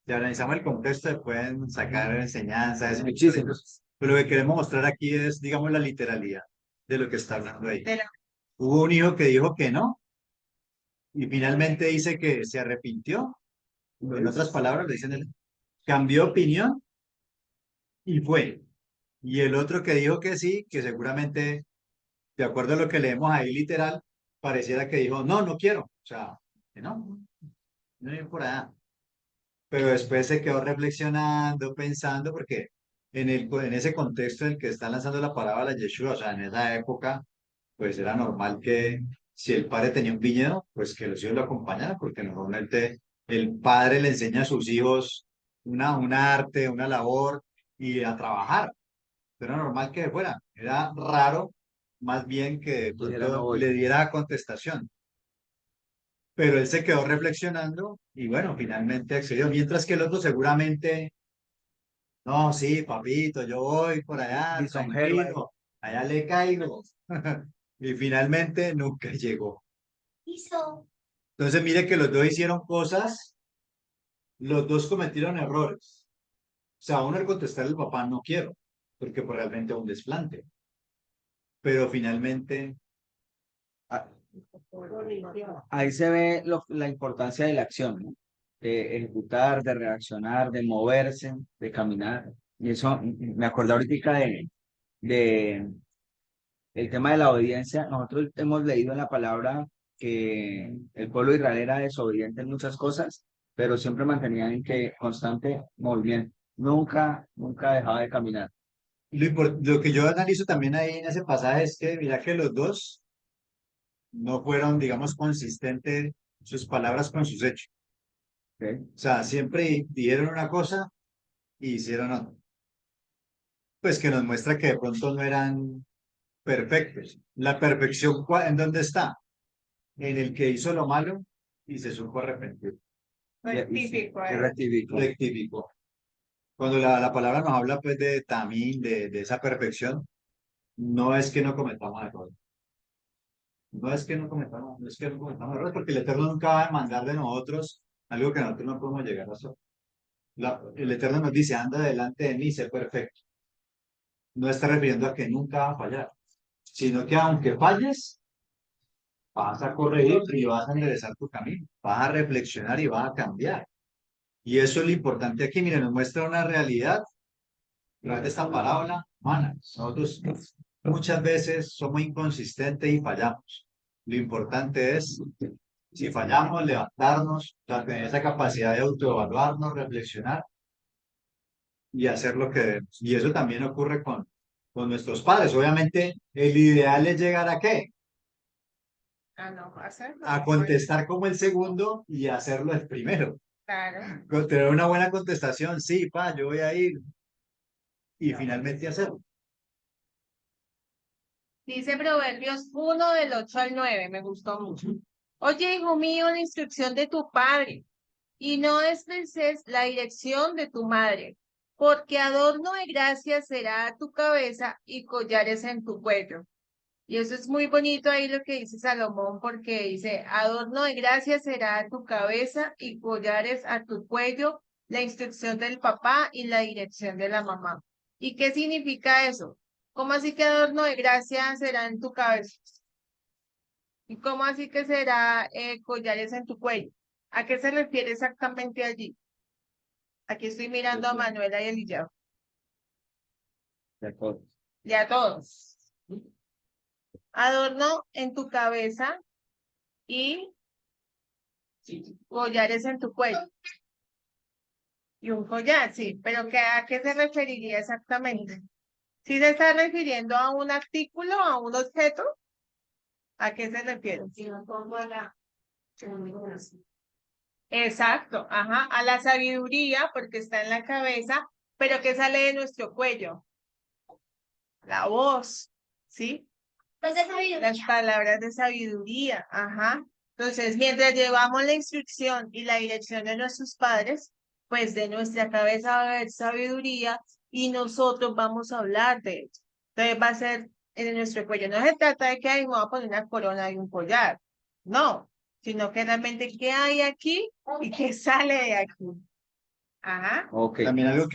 si analizamos el contexto, se pueden sacar enseñanzas, Muchísimos. pero lo que queremos mostrar aquí es, digamos, la literalidad de lo que está hablando ahí. De la- Hubo un hijo que dijo que no, y finalmente dice que se arrepintió. En otras palabras, le dicen, cambió opinión y fue. Y el otro que dijo que sí, que seguramente, de acuerdo a lo que leemos ahí literal, pareciera que dijo, no, no quiero. O sea, que no, no ir por allá. Pero después se quedó reflexionando, pensando, porque en ese contexto en el que están lanzando la parábola de Yeshua, o sea, en esa época, pues era normal que si el padre tenía un viñedo, pues que los hijos lo acompañaran, porque normalmente el padre le enseña a sus hijos un arte, una labor y a trabajar. Era normal que fuera. Era raro, más bien que de Dijera, no pronto voy. le diera contestación. Pero él se quedó reflexionando y bueno, finalmente accedió. Mientras que el otro seguramente, no, sí, papito, yo voy por allá, Lisonjero, tranquilo, allá le caigo. Y finalmente nunca llegó. Hizo. Entonces mire que los dos hicieron cosas, los dos cometieron errores. O sea, uno al contestar el papá no quiero, porque pues, realmente es un desplante. Pero finalmente, ah, ahí se ve la importancia de la acción, ¿no? De ejecutar, de reaccionar, de moverse, de caminar. Y eso me acordé ahorita de el tema de la obediencia. Nosotros hemos leído en la palabra que el pueblo de Israel era desobediente en muchas cosas, pero siempre mantenía en que constante movimiento. Nunca, nunca dejaba de caminar. lo que yo analizo también ahí en ese pasaje es que mira que los dos no fueron, digamos, consistentes sus palabras con sus hechos. ¿Ok? O sea, siempre dijeron una cosa y hicieron otra. Pues que nos muestra que de pronto no eran perfectos. La perfección, ¿en dónde está? En el que hizo lo malo y se supo arrepentir. Rectificó, Que rectificó. Rectificó. Cuando la palabra nos habla pues de también, de esa perfección, no es que no cometamos errores. No es que no cometamos, no es que no cometamos errores, porque el Eterno nunca va a demandar de nosotros algo que nosotros no podemos llegar a hacer. El Eterno nos dice, anda delante de mí, sé perfecto. no está refiriendo a que nunca va a fallar, sino que aunque falles, vas a corregir y vas a enderezar tu camino, vas a reflexionar y vas a cambiar. Y eso es lo importante aquí. Miren, nos muestra una realidad a través de esta parábola humana. Nosotros muchas veces somos inconsistentes y fallamos. Lo importante es, si fallamos, levantarnos, o sea, tener esa capacidad de autoevaluarnos, reflexionar y hacer lo que debemos. Y eso también ocurre con nuestros padres. Obviamente, el ideal es llegar a ¿qué? No, hacerlo. A contestar como el segundo y hacerlo el primero. Claro. Con tener una buena contestación, sí, pa, yo voy a ir. Y finalmente hacerlo. Dice Proverbios 1 del 8 al 9, me gustó mucho. Oye, hijo mío, la instrucción de tu padre, y no desprecies la dirección de tu madre, porque adorno de gracia será tu cabeza y collares en tu cuello. Y eso es muy bonito ahí lo que dice Salomón, porque dice, adorno de gracia será tu cabeza y collares a tu cuello, la instrucción del papá y la dirección de la mamá. ¿Y qué significa eso? ¿Cómo así que adorno de gracia será en tu cabeza? ¿Y cómo así que será collares en tu cuello? ¿A qué se refiere exactamente allí? Aquí estoy mirando a Manuela y Eliyao. De acuerdo. Y a todos. Adorno en tu cabeza y collares en tu cuello. Y un collar, sí, pero ¿a qué se referiría exactamente? ¿Sí se está refiriendo a un artículo, a un objeto? ¿A qué se refiere? Exacto, ajá, a la sabiduría, porque está en la cabeza, pero ¿qué sale de nuestro cuello? La voz, ¿sí? Las palabras de sabiduría, ajá. Entonces, mientras llevamos la instrucción y la dirección de nuestros padres, pues de nuestra cabeza va a haber sabiduría y nosotros vamos a hablar de ello. Entonces va a ser en nuestro cuello. No se trata de que ahí me voy a poner una corona y un collar. No, sino que realmente qué hay aquí y qué sale de aquí. Ajá. Ok. También algo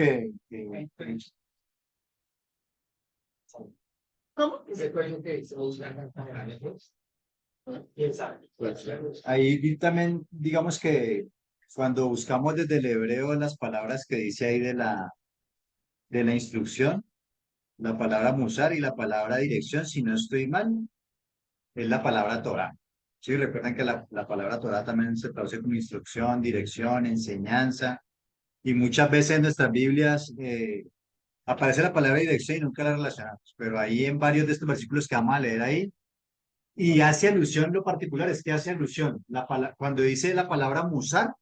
¿Cómo? ahí también, digamos que cuando buscamos desde el hebreo las palabras que dice ahí de la instrucción, la palabra musar y la palabra dirección, si no estoy mal, es la palabra Torah. Sí, recuerden que la palabra Torah también se traduce como instrucción, dirección, enseñanza, y muchas veces en nuestras Biblias aparece la palabra dirección y nunca la relacionamos, pero ahí en varios de estos versículos que vamos a leer ahí, y hace alusión, lo particular es que hace alusión, cuando dice la palabra musar,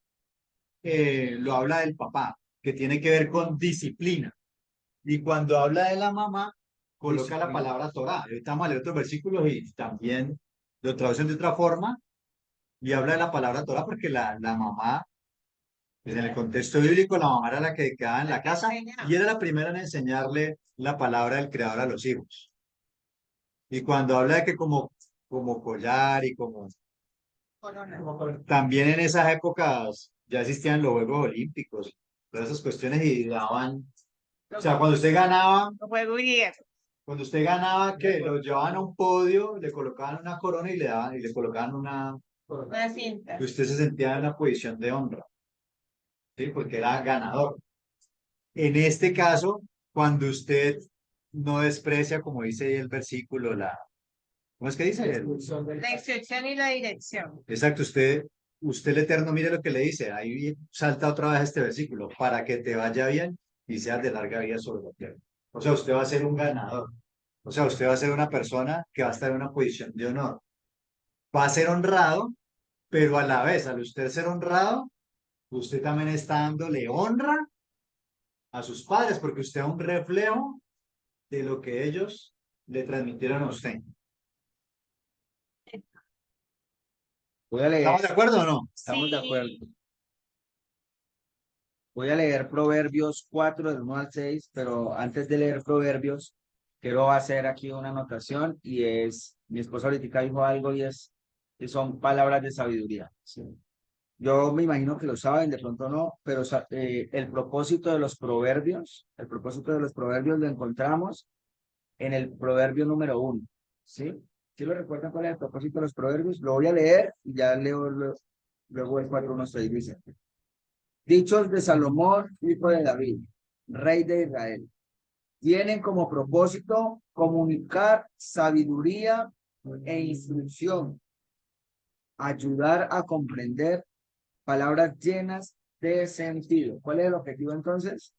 lo habla del papá, que tiene que ver con disciplina, y cuando habla de la mamá, coloca la palabra Torah. Ahorita vamos a leer otros versículos y también lo traducen de otra forma, y habla de la palabra Torah porque la mamá, pues en el contexto bíblico, la mamá era la que quedaba en la casa y era la primera en enseñarle la palabra del Creador a los hijos. Y cuando habla de que como collar y como también en esas épocas ya existían los Juegos Olímpicos, todas esas cuestiones y daban, o sea, cuando usted ganaba, que lo llevaban a un podio, le colocaban una corona y le colocaban una cinta. y usted se sentía en una posición de honra, ¿sí? Porque era ganador. En este caso, cuando usted no desprecia, como dice ahí el versículo, ¿cómo es que dice? La instrucción y la dirección. Exacto, usted el Eterno, mire lo que le dice, ahí salta otra vez este versículo, para que te vaya bien y seas de larga vida sobre la tierra. O sea, usted va a ser un ganador. O sea, usted va a ser una persona que va a estar en una posición de honor. Va a ser honrado, pero a la vez, al usted ser honrado, usted también está dándole honra a sus padres, porque usted es un reflejo de lo que ellos le transmitieron a usted. Voy a leer. ¿Estamos de acuerdo o no? Estamos de acuerdo. Voy a leer Proverbios 4 del 1 al 6, pero antes de leer Proverbios, quiero hacer aquí una anotación y mi esposa ahorita dijo algo y son palabras de sabiduría. ¿Sí? Yo me imagino que lo saben, de pronto no, pero el propósito de los proverbios lo encontramos en el proverbio número 1. ¿Sí? ¿Sí lo recuerdan cuál es el propósito de los proverbios? Lo voy a leer y ya leo luego el 4:1-6 dice. Dichos de Salomón, hijo de David, rey de Israel, tienen como propósito comunicar sabiduría e instrucción, ayudar a comprender palabras llenas de sentido. ¿Cuál es el objetivo entonces?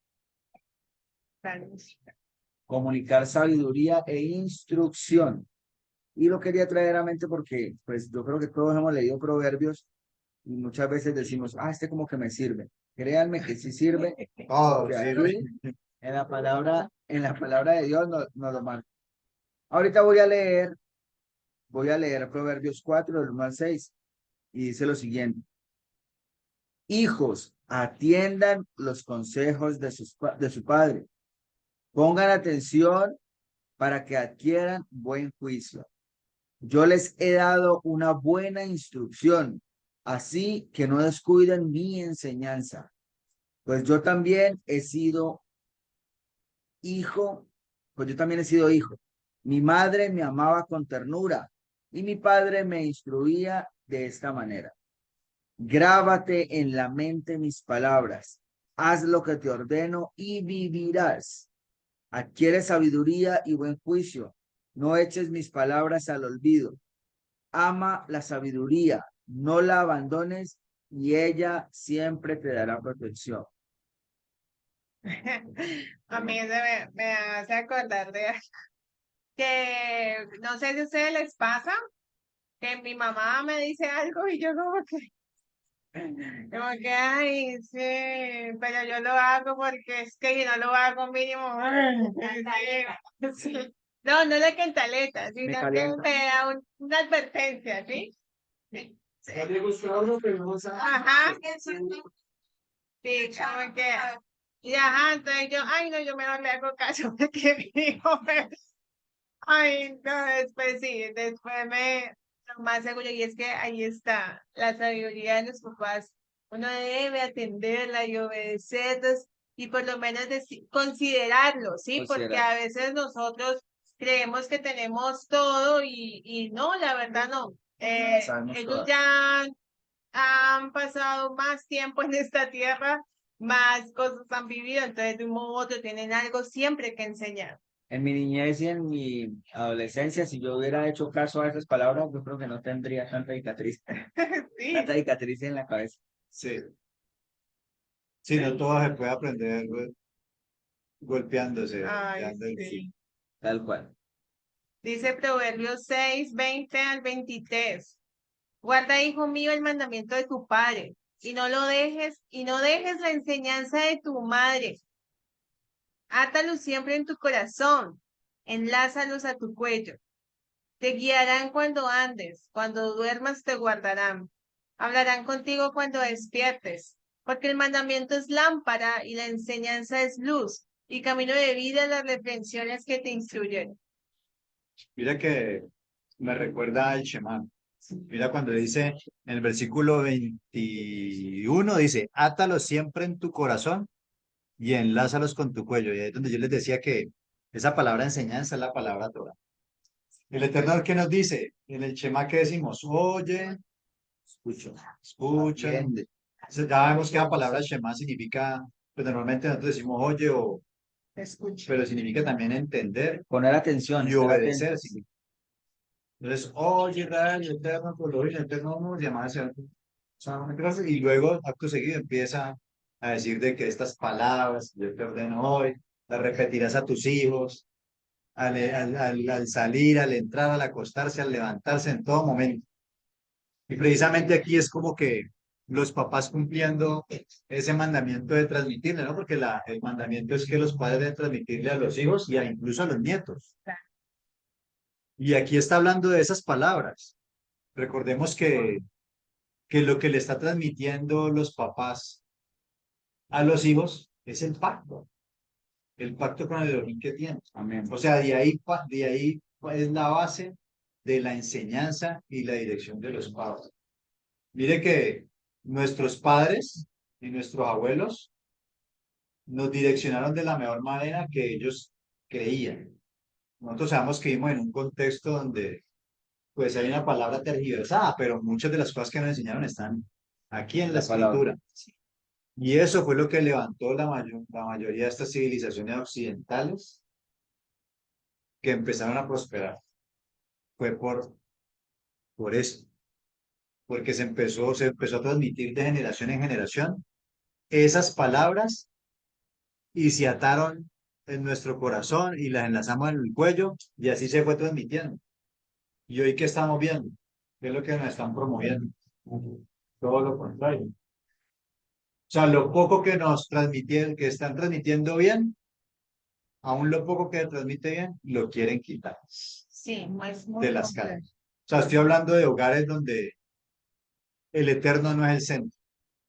Comunicar sabiduría e instrucción. Y lo quería traer a mente porque, pues, yo creo que todos hemos leído proverbios y muchas veces decimos, este como que me sirve. Créanme que sí sirve. Oh, Porque sí, aquí, en la palabra de Dios nos lo marca. Ahorita voy a leer Proverbios 4, del 1 al 6, y dice lo siguiente. Hijos, atiendan los consejos de su padre. Pongan atención para que adquieran buen juicio. Yo les he dado una buena instrucción, así que no descuiden mi enseñanza. Pues yo también he sido hijo, pues yo también he sido hijo. Mi madre me amaba con ternura y mi padre me instruía de esta manera. Grábate en la mente mis palabras. Haz lo que te ordeno y vivirás. Adquiere sabiduría y buen juicio. No eches mis palabras al olvido. Ama la sabiduría, no la abandones y ella siempre te dará protección. A mí me hace acordar de que no sé si a ustedes les pasa que mi mamá me dice algo y yo como que, ay, sí, pero yo lo hago porque es que si no lo hago mínimo. Sí, sí. No, no de cantaleta, Me sino que calienta. me da una advertencia, ¿sí? Sí. Ajá, sí, como que, y ajá, entonces yo, ay, no, yo mejor le hago caso porque mi hijo ay, no, después sí, después lo más seguro, y es que ahí está la sabiduría de los papás. Uno debe atenderla y obedecerlos y por lo menos considerarlo, ¿sí? Porque Considera. a veces nosotros creemos que tenemos todo y no, la verdad no. Sabemos Ellos todas. ya han pasado más tiempo en esta tierra, más cosas han vivido, entonces de un modo u otro tienen algo siempre que enseñar. En mi niñez y en mi adolescencia, si yo hubiera hecho caso a esas palabras, yo creo que no tendría tanta Sí. cicatriz en la cabeza. sí. Sí, no todo se puede aprender golpeándose, Ay, dando el sí. Tal cual. Dice Proverbios 6, 20 al 23. Guarda, hijo mío, el mandamiento de tu padre, y no dejes la enseñanza de tu madre. Átalos siempre en tu corazón, enlázalos a tu cuello. Te guiarán cuando andes, cuando duermas te guardarán. Hablarán contigo cuando despiertes, porque el mandamiento es lámpara y la enseñanza es luz, y camino de vida las reprensiones que te instruyen. Mira que me recuerda al Shema. Mira cuando dice en el versículo 21, dice, átalos siempre en tu corazón y enlázalos con tu cuello. Y ahí es donde yo les decía que esa palabra enseñanza es la palabra Torah. El Eterno, ¿qué nos dice? En el Shema que decimos, oye, escucha. Atiende. Entonces, ya vemos que la palabra Shema significa, pues normalmente nosotros decimos oye, pero significa también entender Poner atención, y estar atento. obedecer. Entonces, oye, Israel, el Eterno, pues lo oye, el Eterno nos llama a ser solamente gracias. Y luego, acto seguido, empieza a decir de que estas palabras que yo te ordeno hoy, las repetirás a tus hijos, al salir, al entrar, al acostarse, al levantarse, en todo momento. Y precisamente aquí es como que los papás cumpliendo ese mandamiento de transmitirle, ¿no? Porque el mandamiento es que los padres deben transmitirle a los hijos y incluso a los nietos. Y aquí está hablando de esas palabras. Recordemos que lo que le está transmitiendo los papás a los hijos es el pacto con el Elohim que tienen. Amén. O sea, de ahí es la base de la enseñanza y la dirección de los padres. Mire que nuestros padres y nuestros abuelos nos direccionaron de la mejor manera que ellos creían. nosotros sabemos que vivimos en un contexto donde pues hay una palabra tergiversada, pero muchas de las cosas que nos enseñaron están aquí en la La palabra. escritura. Y eso fue lo que levantó la mayoría de estas civilizaciones occidentales que empezaron a prosperar. Fue por eso, porque se empezó a transmitir de generación en generación esas palabras y se ataron en nuestro corazón y las enlazamos en el cuello y así se fue transmitiendo. ¿Y hoy qué estamos viendo? ¿Qué es lo que nos están promoviendo? Todo lo contrario. O sea, lo poco que nos transmitieron, que están transmitiendo bien, aún lo poco que transmite bien, lo quieren quitar Sí, es muy de las complejo. casas. O sea, estoy hablando de hogares donde el eterno no es el centro,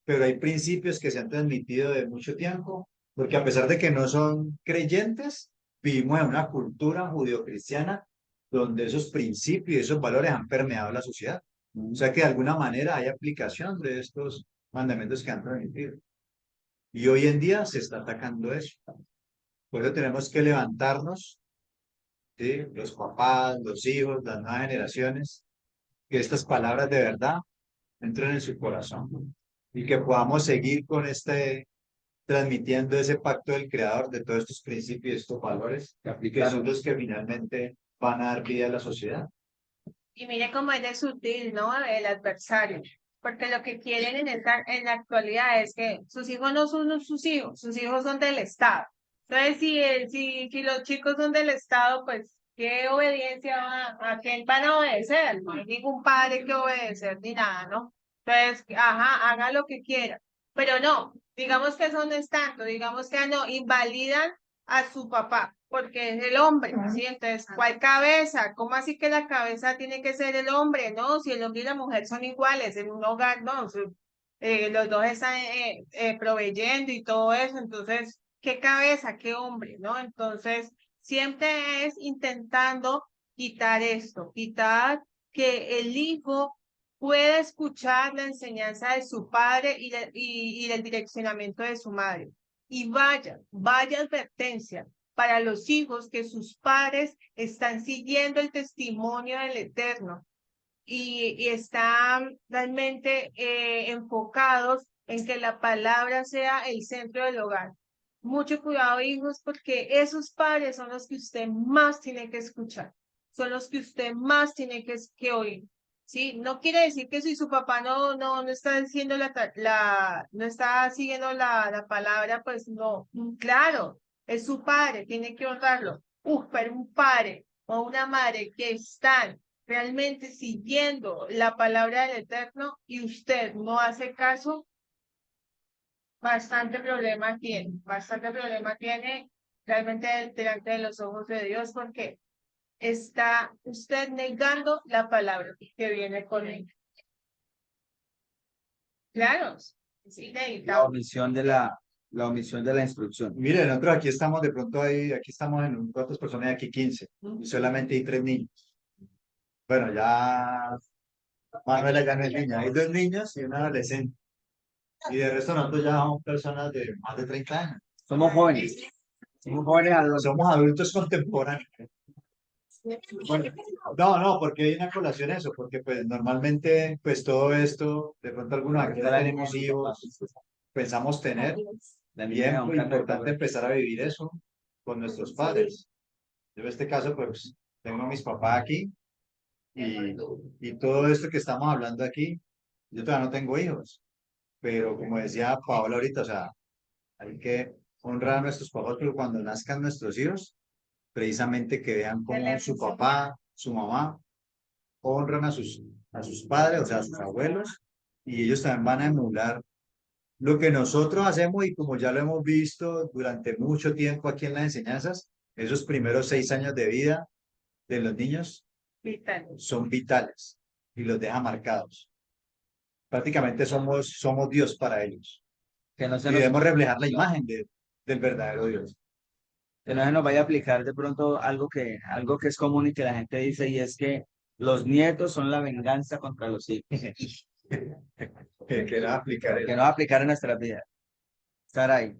pero hay principios que se han transmitido de mucho tiempo, porque a pesar de que no son creyentes, vivimos en una cultura judeocristiana donde esos principios y esos valores han permeado la sociedad. O sea que de alguna manera hay aplicación de estos mandamientos que han transmitido. Y hoy en día se está atacando eso. Por eso tenemos que levantarnos, ¿sí? Los papás, los hijos, las nuevas generaciones, que estas palabras de verdad entren en su corazón y que podamos seguir con transmitiendo ese pacto del creador de todos estos principios y estos valores que son los que finalmente van a dar vida a la sociedad. Y mire cómo es de sutil, ¿no? El adversario. Porque lo que quieren en la actualidad es que sus hijos no son sus hijos son del Estado. Entonces, si los chicos son del Estado, pues, ¿qué obediencia a quién van a obedecer? No hay ningún padre que obedecer ni nada, ¿no? Entonces, ajá, haga lo que quiera. Pero no, digamos que eso no es tanto, digamos que no, invalidan a su papá, porque es el hombre, ¿sí? Entonces, ¿cuál cabeza? ¿Cómo así que la cabeza tiene que ser el hombre? No, si el hombre y la mujer son iguales en un hogar, no, los dos están proveyendo y todo eso, entonces, ¿qué cabeza? ¿Qué hombre? ¿No? Entonces, siempre es intentando quitar esto, quitar que el hijo pueda escuchar la enseñanza de su padre y el direccionamiento de su madre. Y vaya advertencia para los hijos que sus padres están siguiendo el testimonio del Eterno y están realmente enfocados en que la palabra sea el centro del hogar. Mucho cuidado, hijos, porque esos padres son los que usted más tiene que escuchar, son los que usted más tiene que oír. Sí, no quiere decir que si su papá no está diciendo no está siguiendo la palabra, pues no, claro, es su padre, tiene que honrarlo. Pero un padre o una madre que están realmente siguiendo la palabra del Eterno y usted no hace caso, bastante problema tiene realmente delante de los ojos de Dios porque está usted negando la palabra que viene con él. Claro, sí, La omisión de la omisión de la instrucción. Miren, nosotros aquí estamos de pronto ahí, aquí estamos en cuántas personas hay aquí, 15, y solamente hay 3 niños. Bueno, ya Manuela ya no es niña, hay 2 niños y un adolescente. Y de resto nosotros ya somos personas de más de 30 años. Somos jóvenes. Somos jóvenes adultos. Somos adultos contemporáneos. Bueno, no, porque hay una colación eso, porque pues normalmente pues todo esto, de pronto algunos aquí no tenemos hijos, pensamos tener, bien, muy importante empezar a vivir eso con nuestros padres. Yo en este caso pues tengo a mis papás aquí y todo esto que estamos hablando aquí, yo todavía no tengo hijos, pero como decía Paola ahorita, o sea, hay que honrar a nuestros papás, pero cuando nazcan nuestros hijos, precisamente que vean cómo su papá, su mamá, honran a sus padres, o sea, a sus abuelos, y ellos también van a emular lo que nosotros hacemos y como ya lo hemos visto durante mucho tiempo aquí en las enseñanzas, esos primeros 6 años de vida de los niños son vitales y los deja marcados. Prácticamente somos Dios para ellos. Que no se Y nos, debemos reflejar la imagen del verdadero Dios. que no se nos vaya a aplicar de pronto algo que es común y que la gente dice, y es que los nietos son la venganza contra los hijos. Que no aplicar Que no va a aplicar en nuestra vida. Estar ahí.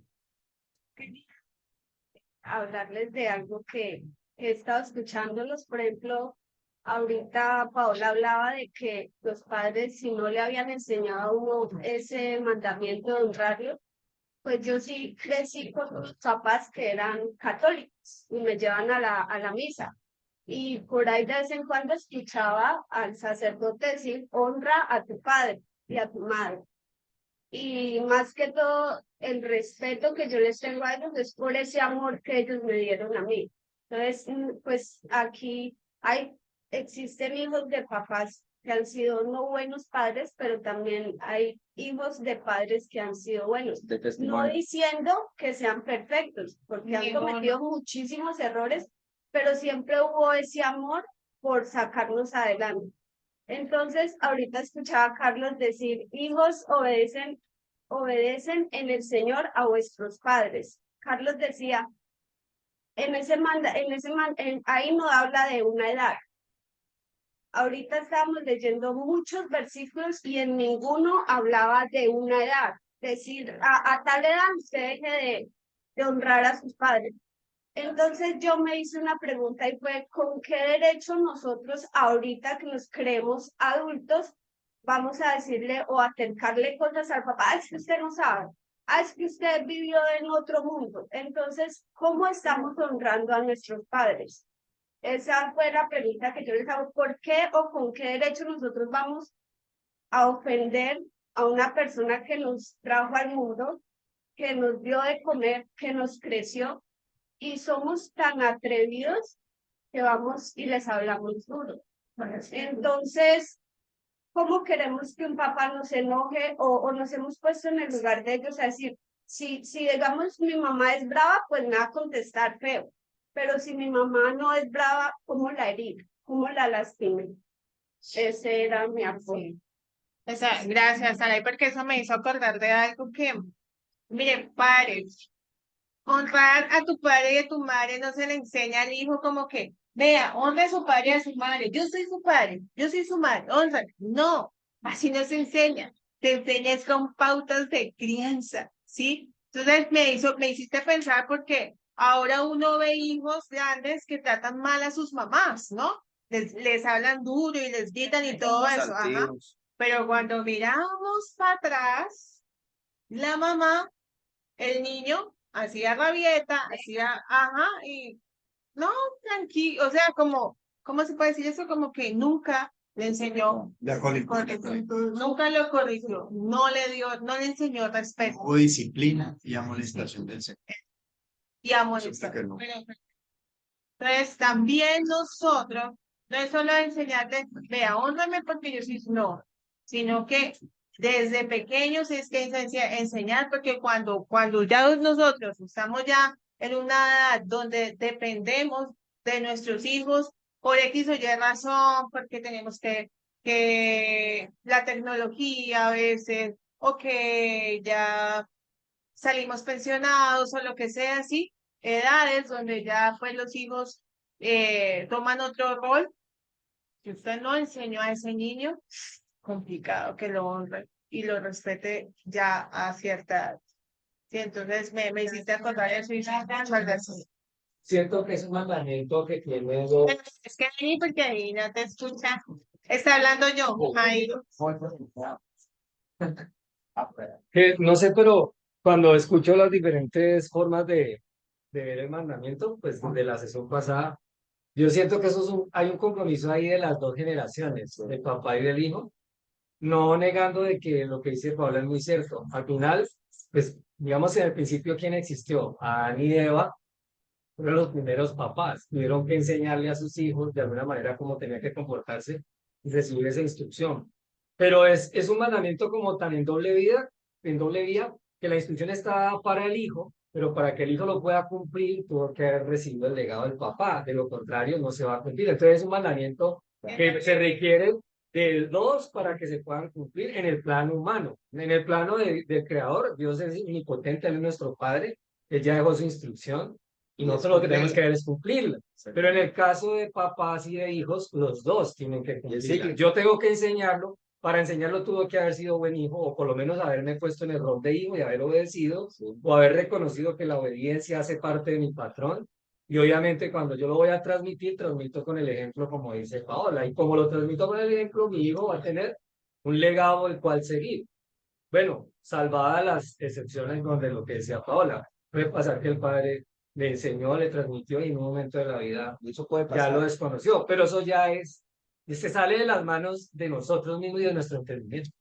hablarles de algo que he estado escuchándolos, por ejemplo, ahorita Paola hablaba de que los padres, si no le habían enseñado a uno ese mandamiento de honrarlo, pues yo sí crecí con unos papás que eran católicos y me llevan a la misa. Y por ahí de vez en cuando escuchaba al sacerdote decir, honra a tu padre y a tu madre. Y más que todo, el respeto que yo les tengo a ellos es por ese amor que ellos me dieron a mí. Entonces, pues aquí existen hijos de papás que han sido no buenos padres, pero también hay hijos de padres que han sido buenos. De No testimonio. diciendo que sean perfectos, porque han Ninguno. cometido muchísimos errores, pero siempre hubo ese amor por sacarnos adelante. Entonces, ahorita escuchaba a Carlos decir, hijos, obedecen en el Señor a vuestros padres. Carlos decía, ahí no habla de una edad. Ahorita estábamos leyendo muchos versículos y en ninguno hablaba de una edad. Decir, a tal edad usted deje de honrar a sus padres. Entonces yo me hice una pregunta y fue, ¿con qué derecho nosotros ahorita que nos creemos adultos vamos a decirle o acercarle cosas al papá? Es que usted no sabe, es que usted vivió en otro mundo. Entonces, ¿cómo estamos honrando a nuestros padres? Esa fue la pregunta que yo les hago. ¿Por qué o con qué derecho nosotros vamos a ofender a una persona que nos trajo al mundo, que nos dio de comer, que nos creció? Y somos tan atrevidos que vamos y les hablamos duro. Entonces, ¿cómo queremos que un papá nos enoje o nos hemos puesto en el lugar de ellos a decir, si digamos mi mamá es brava, pues me va a contestar feo, pero si mi mamá no es brava, ¿cómo la herir? ¿Cómo la lastimé? Ese era mi apoyo. O sea, gracias, Saray, porque eso me hizo acordar de algo que, mire, padres, honrar a tu padre y a tu madre no se le enseña al hijo como que, vea, honra a su padre y a su madre, yo soy su padre, yo soy su madre, honra. No, así no se enseña, te enseñas con pautas de crianza, ¿sí? Entonces me hiciste pensar porque ahora uno ve hijos grandes que tratan mal a sus mamás, ¿no? Les hablan duro y les gritan y todo eso, ajá. Altivos. Pero cuando miramos para atrás, la mamá, el niño hacía rabieta, hacía, ajá, y no, tranquilo, o sea, ¿cómo se puede decir eso? Como que nunca le enseñó, nunca lo corrigió, no le enseñó respeto Hubo disciplina y amonestación del Señor. y amor. Entonces, también nosotros, no es solo enseñarles, vea, honrame porque yo soy, no, sino que desde pequeños es que enseñar, porque cuando ya nosotros estamos ya en una edad donde dependemos de nuestros hijos por X o Y razón, porque tenemos que la tecnología a veces, o que ya salimos pensionados o lo que sea, así, edades donde ya pues los hijos toman otro rol, que usted no enseñó a ese niño, complicado que lo honre y lo respete ya a cierta edad. Sí, entonces me hiciste acordar eso y muchas gracias. Siento que es un mandamiento que tiene dos. Es que ahí, porque ahí no te escucha. Está hablando yo, Jairo. Que no sé, pero cuando escucho las diferentes formas de ver el mandamiento, pues de la sesión pasada, yo siento que eso es hay un compromiso ahí de las dos generaciones, del papá y del hijo, no negando de que lo que dice Pablo es muy cierto. Al final, pues digamos en el principio, ¿quién existió? Adán y Eva fueron los primeros papás, tuvieron que enseñarle a sus hijos de alguna manera cómo tenía que comportarse y recibir esa instrucción. Pero es un mandamiento como tan en doble vía, que la instrucción está para el hijo, pero para que el hijo lo pueda cumplir, tuvo que haber recibido el legado del papá, de lo contrario no se va a cumplir. Entonces es un mandamiento que se requiere de dos para que se puedan cumplir en el plano humano. En el plano del creador, Dios es omnipotente, Él es nuestro Padre, Él ya dejó su instrucción y nosotros lo que tenemos que ver es cumplirla. Pero en el caso de papás y de hijos, los dos tienen que cumplirla. Yo tengo que enseñarlo. Para enseñarlo tuvo que haber sido buen hijo, o por lo menos haberme puesto en el rol de hijo y haber obedecido, o haber reconocido que la obediencia hace parte de mi patrón, Y obviamente cuando yo lo voy a transmitir, transmito con el ejemplo como dice Paola. Y como lo transmito con el ejemplo, mi hijo va a tener un legado el cual seguir. Bueno, salvadas las excepciones donde lo que decía Paola, puede pasar que el padre le enseñó, le transmitió y en un momento de la vida Eso puede ya pasar. lo desconoció, pero eso ya se sale de las manos de nosotros mismos y de nuestro entendimiento.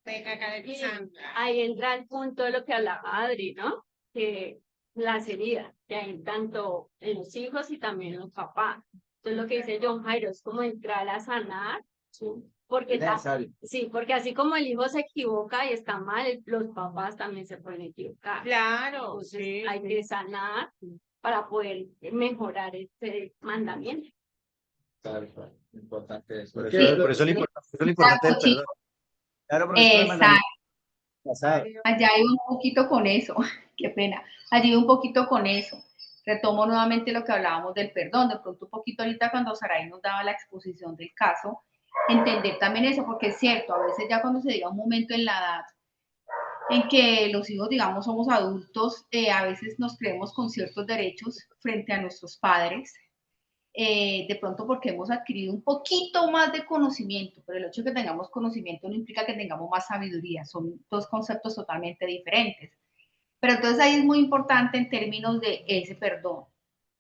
Venga, Karen Sandra. Ahí entra el punto de lo que hablaba Adri, ¿no? Que las heridas que hay tanto en los hijos y también en los papás. Entonces lo que dice John Jairo es como entrar a sanar, ¿sí? Porque Es necesario. sí, porque así como el hijo se equivoca y está mal, los papás también se pueden equivocar. Claro, Entonces sí, hay que sanar para poder mejorar este mandamiento. Claro, importante eso. Por Sí. eso, por eso lo importante del perdón. Claro, porque esto me mandaría Exacto. pasado. Allá iba un poquito con eso, qué pena. Allí iba un poquito con eso. Retomo nuevamente lo que hablábamos del perdón. De pronto un poquito ahorita cuando Saray nos daba la exposición del caso, entender también eso, porque es cierto, a veces ya cuando se llega un momento en la edad en que los hijos, digamos, somos adultos, a veces nos creemos con ciertos derechos frente a nuestros padres, de pronto porque hemos adquirido un poquito más de conocimiento, pero el hecho de que tengamos conocimiento no implica que tengamos más sabiduría, son dos conceptos totalmente diferentes. Pero entonces ahí es muy importante en términos de ese perdón,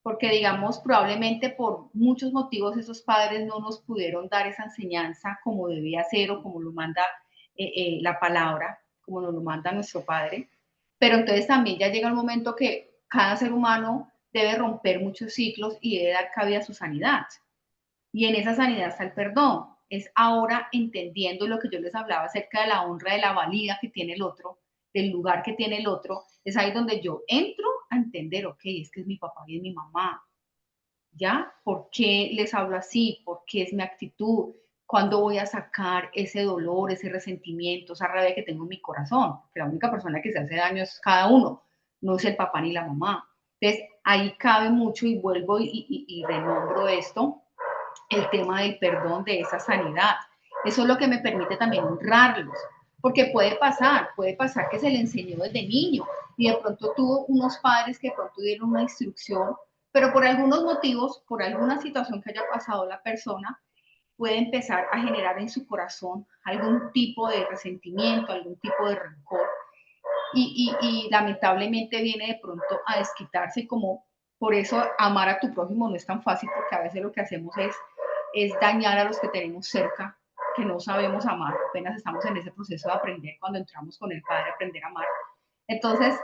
porque digamos, probablemente por muchos motivos esos padres no nos pudieron dar esa enseñanza como debía ser o como lo manda la palabra, como nos lo manda nuestro Padre. Pero entonces también ya llega el momento que cada ser humano debe romper muchos ciclos y debe dar cabida a su sanidad. Y en esa sanidad está el perdón. Es ahora entendiendo lo que yo les hablaba acerca de la honra, de la valía que tiene el otro, del lugar que tiene el otro. Es ahí donde yo entro a entender, ok, es que es mi papá y es mi mamá. ¿Ya? ¿Por qué les hablo así? ¿Por qué es mi actitud? ¿Cuándo voy a sacar ese dolor, ese resentimiento, esa rabia que tengo en mi corazón? Porque la única persona que se hace daño es cada uno, no es el papá ni la mamá. Entonces, ahí cabe mucho y vuelvo y renombro esto, el tema del perdón, de esa sanidad. Eso es lo que me permite también honrarlos, porque puede pasar que se le enseñó desde niño y de pronto tuvo unos padres que de pronto dieron una instrucción, pero por algunos motivos, por alguna situación que haya pasado la persona, puede empezar a generar en su corazón algún tipo de resentimiento, algún tipo de rencor y lamentablemente viene de pronto a desquitarse como por eso amar a tu prójimo no es tan fácil porque a veces lo que hacemos es dañar a los que tenemos cerca, que no sabemos amar, apenas estamos en ese proceso de aprender cuando entramos con el Padre, aprender a amar. Entonces,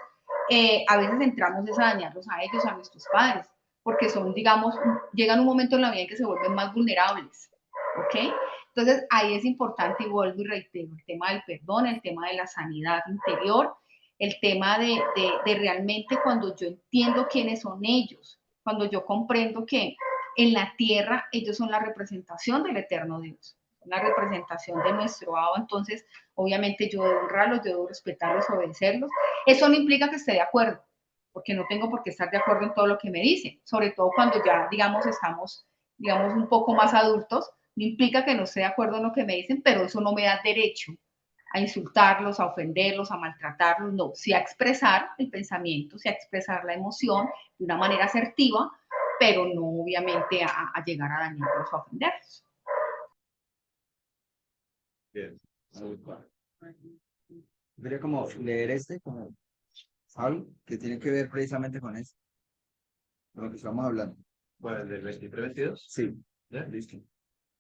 a veces entramos a dañarlos a ellos, a nuestros padres, porque son, digamos, llegan un momento en la vida en que se vuelven más vulnerables, ¿ok? Entonces, ahí es importante, y vuelvo y reitero, el tema del perdón, el tema de la sanidad interior, el tema de realmente cuando yo entiendo quiénes son ellos, cuando yo comprendo que en la tierra ellos son la representación del eterno Dios, la representación de nuestro Abba, entonces obviamente yo debo honrarlos, yo debo respetarlos, obedecerlos. Eso no implica que esté de acuerdo, porque no tengo por qué estar de acuerdo en todo lo que me dicen, sobre todo cuando ya, digamos, estamos, digamos, un poco más adultos, no implica que no esté de acuerdo en lo que me dicen, pero eso no me da derecho a insultarlos, a ofenderlos, a maltratarlos, no, sí a expresar el pensamiento, sí a expresar la emoción de una manera asertiva, pero no obviamente a llegar a dañarlos o a ofenderlos. Bien. Quería como leer como Fabio, que tiene que ver precisamente con eso, con lo que estamos hablando. Bueno, el del 23-22. Sí, ¿Ya? listo.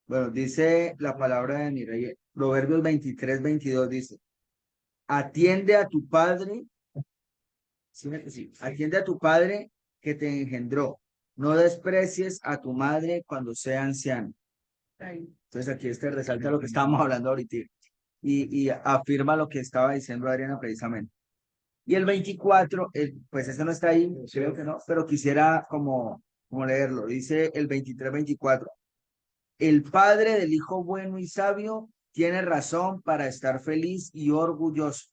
Bueno, dice la palabra de mi rey, Proverbios 23-22 dice, atiende a tu padre, sí, atiende a tu padre que te engendró, no desprecies a tu madre cuando sea anciano. Entonces aquí resalta lo que estábamos hablando ahorita y afirma lo que estaba diciendo Adriana precisamente. Y el 24, pues eso no está ahí, creo que no, pero quisiera como leerlo. Dice el 23-24. El padre del hijo bueno y sabio tiene razón para estar feliz y orgulloso.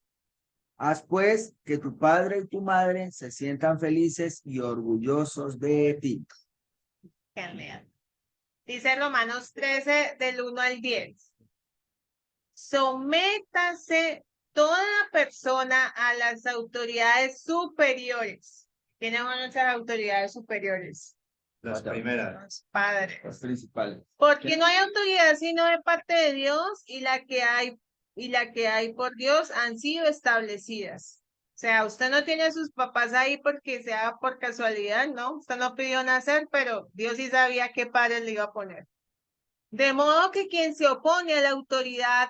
Haz pues que tu padre y tu madre se sientan felices y orgullosos de ti. Dice Romanos 13, del 1 al 10. Sométase toda persona a las autoridades superiores. ¿Quiénes son nuestras autoridades superiores? Las Cuatro. primeras. Los padres. Los principales. Porque no hay autoridad sino de parte de Dios y la que hay por Dios han sido establecidas. O sea, usted no tiene a sus papás ahí porque sea por casualidad, ¿no? Usted no pidió nacer, pero Dios sí sabía qué padres le iba a poner. De modo que quien se opone a la autoridad,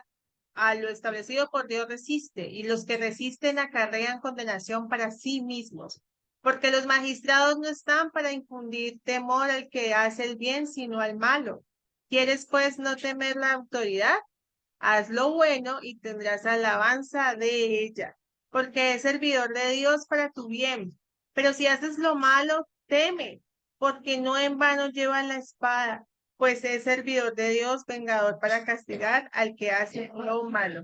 a lo establecido por Dios, resiste, y los que resisten acarrean condenación para sí mismos, porque los magistrados no están para infundir temor al que hace el bien, sino al malo. ¿Quieres pues no temer la autoridad? Haz lo bueno y tendrás alabanza de ella, porque es servidor de Dios para tu bien. Pero si haces lo malo, teme, porque no en vano lleva la espada, pues es servidor de Dios, vengador para castigar al que hace lo malo.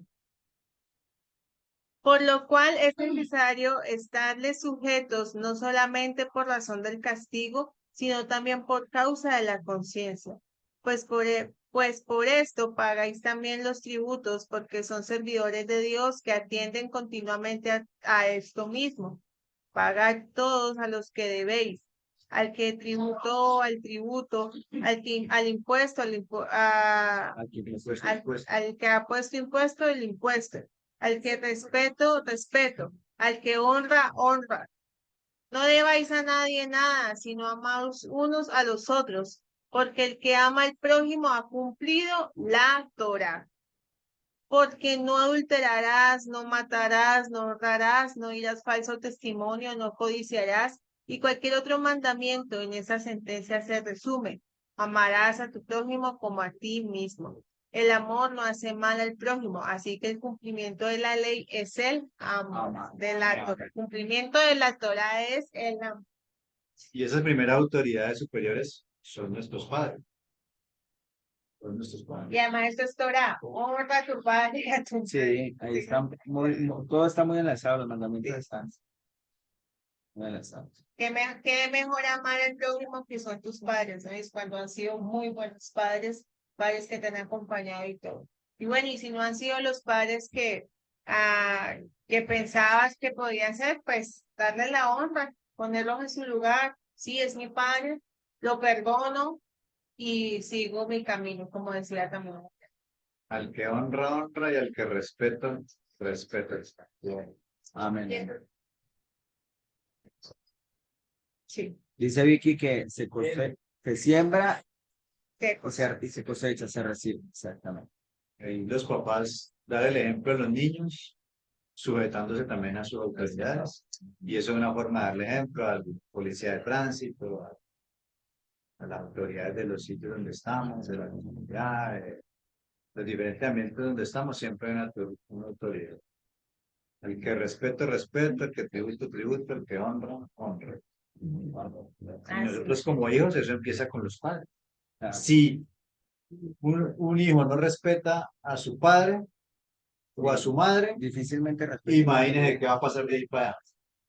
Por lo cual es necesario estarles sujetos no solamente por razón del castigo, sino también por causa de la conciencia. Pues por esto pagáis también los tributos, porque son servidores de Dios que atienden continuamente a esto mismo. Pagad todos a los que debéis, al que tributó, al tributo, al impuesto, Aquí, al que ha puesto impuesto, el impuesto, al que respeto, respeto, al que honra, honra. No debáis a nadie nada, sino amaos unos a los otros, porque el que ama al prójimo ha cumplido la Torá. Porque no adulterarás, no matarás, no honrarás, no dirás falso testimonio, no codiciarás, y cualquier otro mandamiento en esa sentencia se resume. Amarás a tu prójimo como a ti mismo. El amor no hace mal al prójimo, así que el cumplimiento de la ley es el amor de la Torah. El cumplimiento de la Torah es el amor. Y esas primeras autoridades superiores son nuestros padres. Son nuestros padres. Y además esto es Torah, honra a tu padre y a tu madre. Sí, ahí está todo está muy enlazado, los mandamientos están muy enlazados. Qué mejor amar al prójimo que son tus padres, ¿no? Es cuando han sido muy buenos padres, padres que te han acompañado y todo. Y bueno, y si no han sido los padres que pensabas que podían ser, pues darle la honra, ponerlos en su lugar. Sí, es mi padre, lo perdono y sigo mi camino, como decía también. Al que honra, honra, y al que respeta, respeta. Amén. Sí. Dice Vicky que se siembra y se cosecha, se recibe. Exactamente. Y los papás dar el ejemplo a los niños, sujetándose también a sus autoridades. Y eso es una forma de darle ejemplo al policía de tránsito, a las autoridades de los sitios donde estamos, de la comunidad, los diferentes ambientes donde estamos, siempre hay una autoridad. El que respeto, respeto, el que tributo, tributo, el que honra, honra. Y nosotros como hijos, eso empieza con los padres. Claro. Si un hijo no respeta a su padre o a su madre, Difícilmente respeta. imagínese qué va a pasar de ahí para allá.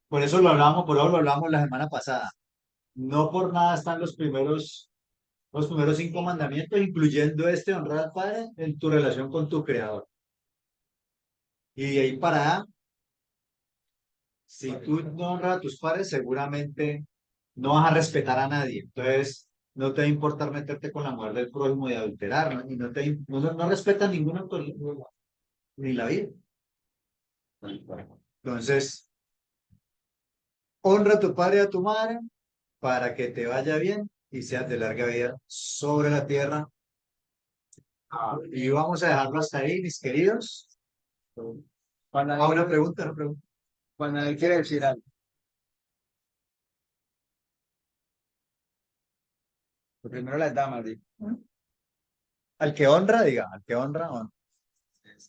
Por eso lo hablamos la semana pasada. No por nada están los primeros 5 mandamientos, incluyendo este, honrar al padre, en tu relación con tu creador. Y de ahí para allá, si tú no honras a tus padres, seguramente no vas a respetar a nadie. Entonces, no te va a importar meterte con la mujer del prójimo y adulterar, ¿no? Y no respetas ninguna autoridad, ni la vida. Entonces, honra a tu padre y a tu madre para que te vaya bien y seas de larga vida sobre la tierra. Y vamos a dejarlo hasta ahí, mis queridos. Una pregunta, una pregunta. Cuando él quiere decir algo. Primero las damas, digo. Al que honra, diga, al que honra, honra.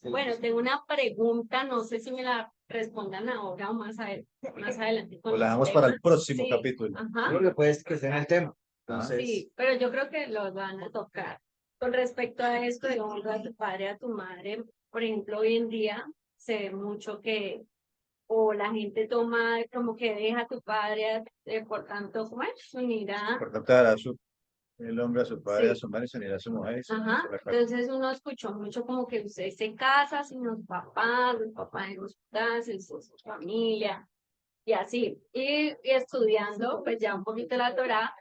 Bueno, tengo una pregunta, no sé si me la respondan ahora o más adelante. Pues la dejamos para el próximo Sí, capítulo. ajá. Creo que puede que sea en el tema. Entonces, Sí, pero yo creo que lo van a tocar. Con respecto a esto de honra a tu padre, a tu madre, por ejemplo, hoy en día se ve mucho que o la gente toma como que deja a tu padre, por tanto, ¿cómo es? Unirá, Por tanto, El hombre a su padre, a Sí. su madre, se unirá a su mujer y se Ajá, se la casa. entonces uno escuchó mucho como que usted se casa sin los papás en los casos, su familia, y así. Y estudiando, pues ya un poquito la Torá,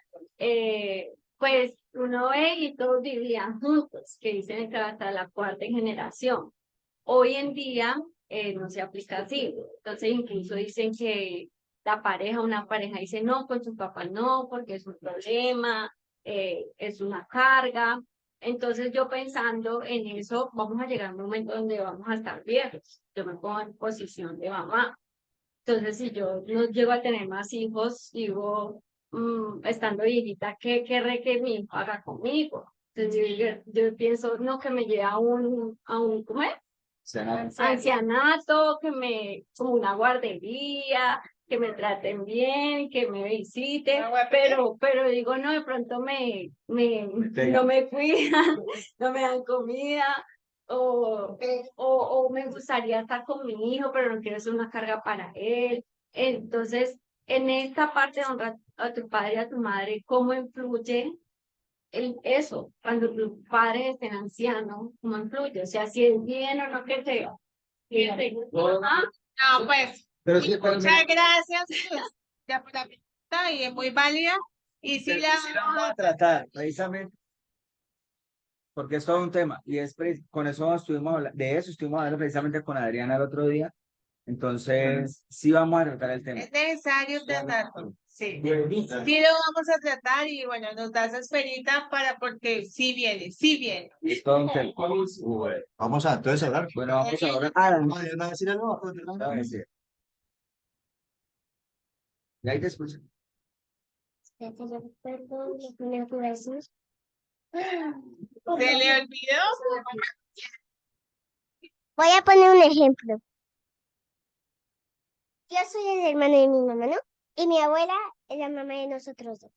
pues uno ve y todos vivían juntos, que dicen que hasta la cuarta generación. Hoy en día no se aplica así. Entonces incluso dicen que una pareja dice no, con su papá no, porque es un problema, es una carga. Entonces yo pensando en eso, vamos a llegar a un momento donde vamos a estar viejos. Yo me pongo en posición de mamá. Entonces si yo no llego a tener más hijos, digo, estando viejita, ¿qué querré que mi hijo haga conmigo? Entonces yo pienso, no, que me lleve ¿cómo es? Ancianato, como una guardería, que me traten bien, que me visiten, pero digo, no, de pronto no me cuidan, no me dan comida, o me gustaría estar con mi hijo, pero no quiero ser una carga para él. Entonces, en esta parte de honrar a tu padre y a tu madre, ¿cómo influye eso, cuando tus padres estén ancianos, cómo influye? O sea, si es bien o no que sea. Ajá. No, pues, Pero y muchas gracias pues, ya por la pregunta y es muy válida. Y sí la vamos a tratar, precisamente, porque es todo un tema. Y con eso de eso estuvimos hablando precisamente con Adriana el otro día. Entonces, sí vamos a tratar el tema. es necesario tratarlo. Sí. Sí lo vamos a tratar y bueno, nos das esperita porque sí viene, sí viene. Es todo un tema. Vamos a entonces orar. Bueno, vamos a orar. No, yo no voy a decir algo. Y ahí te escucho. ¿Se le olvidó? Voy a poner un ejemplo. Yo soy el hermano de mi mamá, ¿no? Y mi abuela es la mamá de nosotros dos.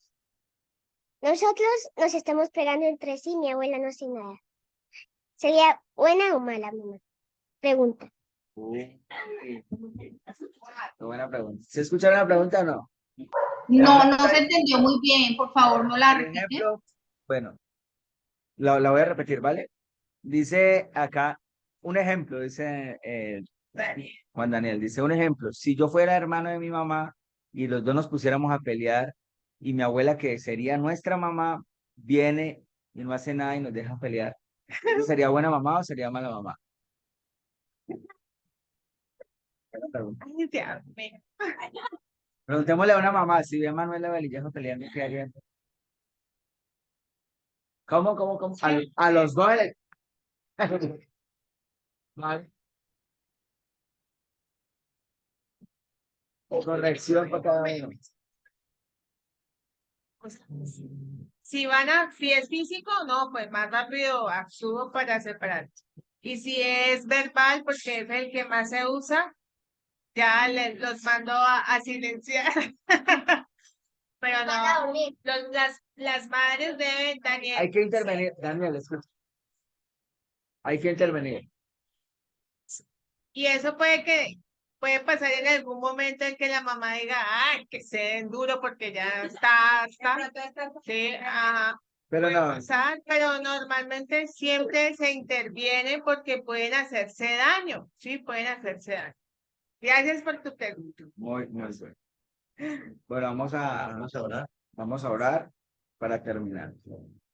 Nosotros nos estamos pegando entre sí, mi abuela no hace nada. ¿Sería buena o mala, mamá? Pregunta. Qué buena pregunta. ¿Se escucharon la pregunta o no? No se entendió muy bien, por favor, no la Por repiten. ejemplo, bueno, la voy a repetir, ¿vale? Dice acá un ejemplo, dice Juan Daniel, dice un ejemplo. Si yo fuera hermano de mi mamá y los dos nos pusiéramos a pelear y mi abuela, que sería nuestra mamá, viene y no hace nada y nos deja pelear, ¿sería buena mamá o sería mala mamá? Buena pregunta. Ay, Dios mío. Preguntémosle a una mamá, si ve a Manuela Valillejo peleando, ¿qué haría? ¿Cómo? A los dos. Vale. Corrección para cada uno. Si es físico, no, pues más rápido actúo para separar. Y si es verbal, porque es el que más se usa, ya los mando a silenciar. Pero no, las madres deben, Daniel. Hay que intervenir, Daniel, escucha. Hay que intervenir. Y eso puede pasar en algún momento en que la mamá diga, ay, que se den duro porque ya está. Sí, ajá. Pero Puede no, pasar, pero normalmente siempre se interviene porque pueden hacerse daño, sí, pueden hacerse daño. Gracias por tu pregunta. muy bien. Bueno, vamos a orar para terminar.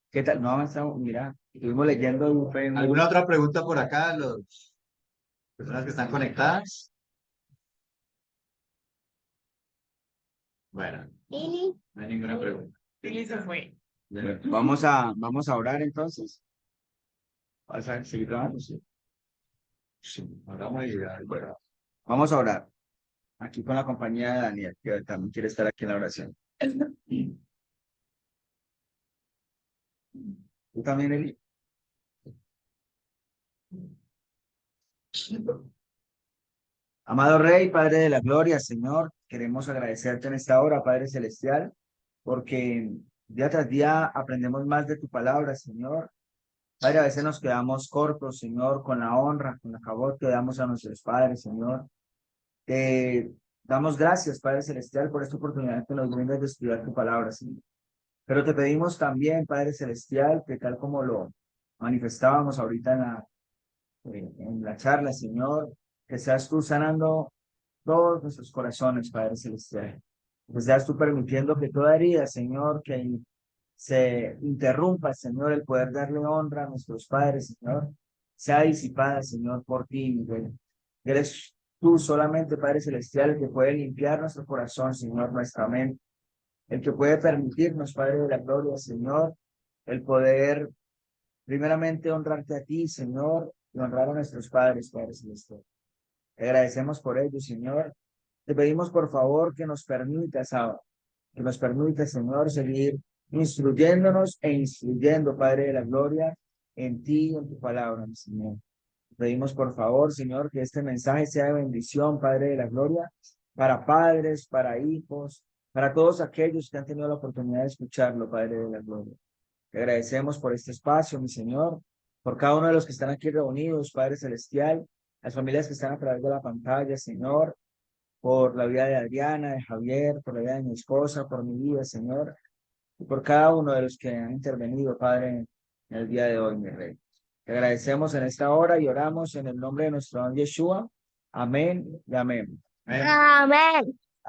¿Qué tal? No, mira, estuvimos leyendo ¿Alguna otra pregunta por acá? Los personas que están conectadas. Bueno, Lili. no hay ninguna pregunta. Y se fue. Vamos a orar entonces. ¿Vas a seguir trabajando? Sí. Sí, oramos bueno. Vamos a orar. Aquí con la compañía de Daniel, que también quiere estar aquí en la oración. ¿Tú también, Eli? Amado Rey, Padre de la Gloria, Señor, queremos agradecerte en esta hora, Padre Celestial, porque día tras día aprendemos más de tu palabra, Señor. Padre, a veces nos quedamos cortos, Señor, con la honra, con la favor que damos a nuestros padres, Señor. Te damos gracias, Padre Celestial, por esta oportunidad que nos brindas de estudiar tu palabra, Señor. Pero te pedimos también, Padre Celestial, que tal como lo manifestábamos ahorita en la charla, Señor, que seas tú sanando todos nuestros corazones, Padre Celestial. Que seas tú permitiendo que toda herida, Señor, que se interrumpa, Señor, el poder darle honra a nuestros padres, Señor, sea disipada, Señor, por ti, Miguel. Eres tú solamente, Padre Celestial, el que puede limpiar nuestro corazón, Señor, nuestra mente, el que puede permitirnos, Padre de la gloria, Señor, el poder primeramente honrarte a ti, Señor, y honrar a nuestros padres, Padre Celestial. Te agradecemos por ello, Señor. Te pedimos, por favor, que nos permitas, Abba, que nos permitas, Señor, seguir instruyéndonos e instruyendo, Padre de la gloria, en ti y en tu palabra, mi Señor. Te pedimos, por favor, Señor, que este mensaje sea de bendición, Padre de la gloria, para padres, para hijos, para todos aquellos que han tenido la oportunidad de escucharlo, Padre de la gloria. Te agradecemos por este espacio, mi Señor, por cada uno de los que están aquí reunidos, Padre Celestial, las familias que están a través de la pantalla, Señor, por la vida de Adriana, de Javier, por la vida de mi esposa, por mi vida, Señor, y por cada uno de los que han intervenido, Padre, en el día de hoy, mi Rey. Te agradecemos en esta hora y oramos en el nombre de nuestro don Yeshua. Amén y amén. Amén. Amén.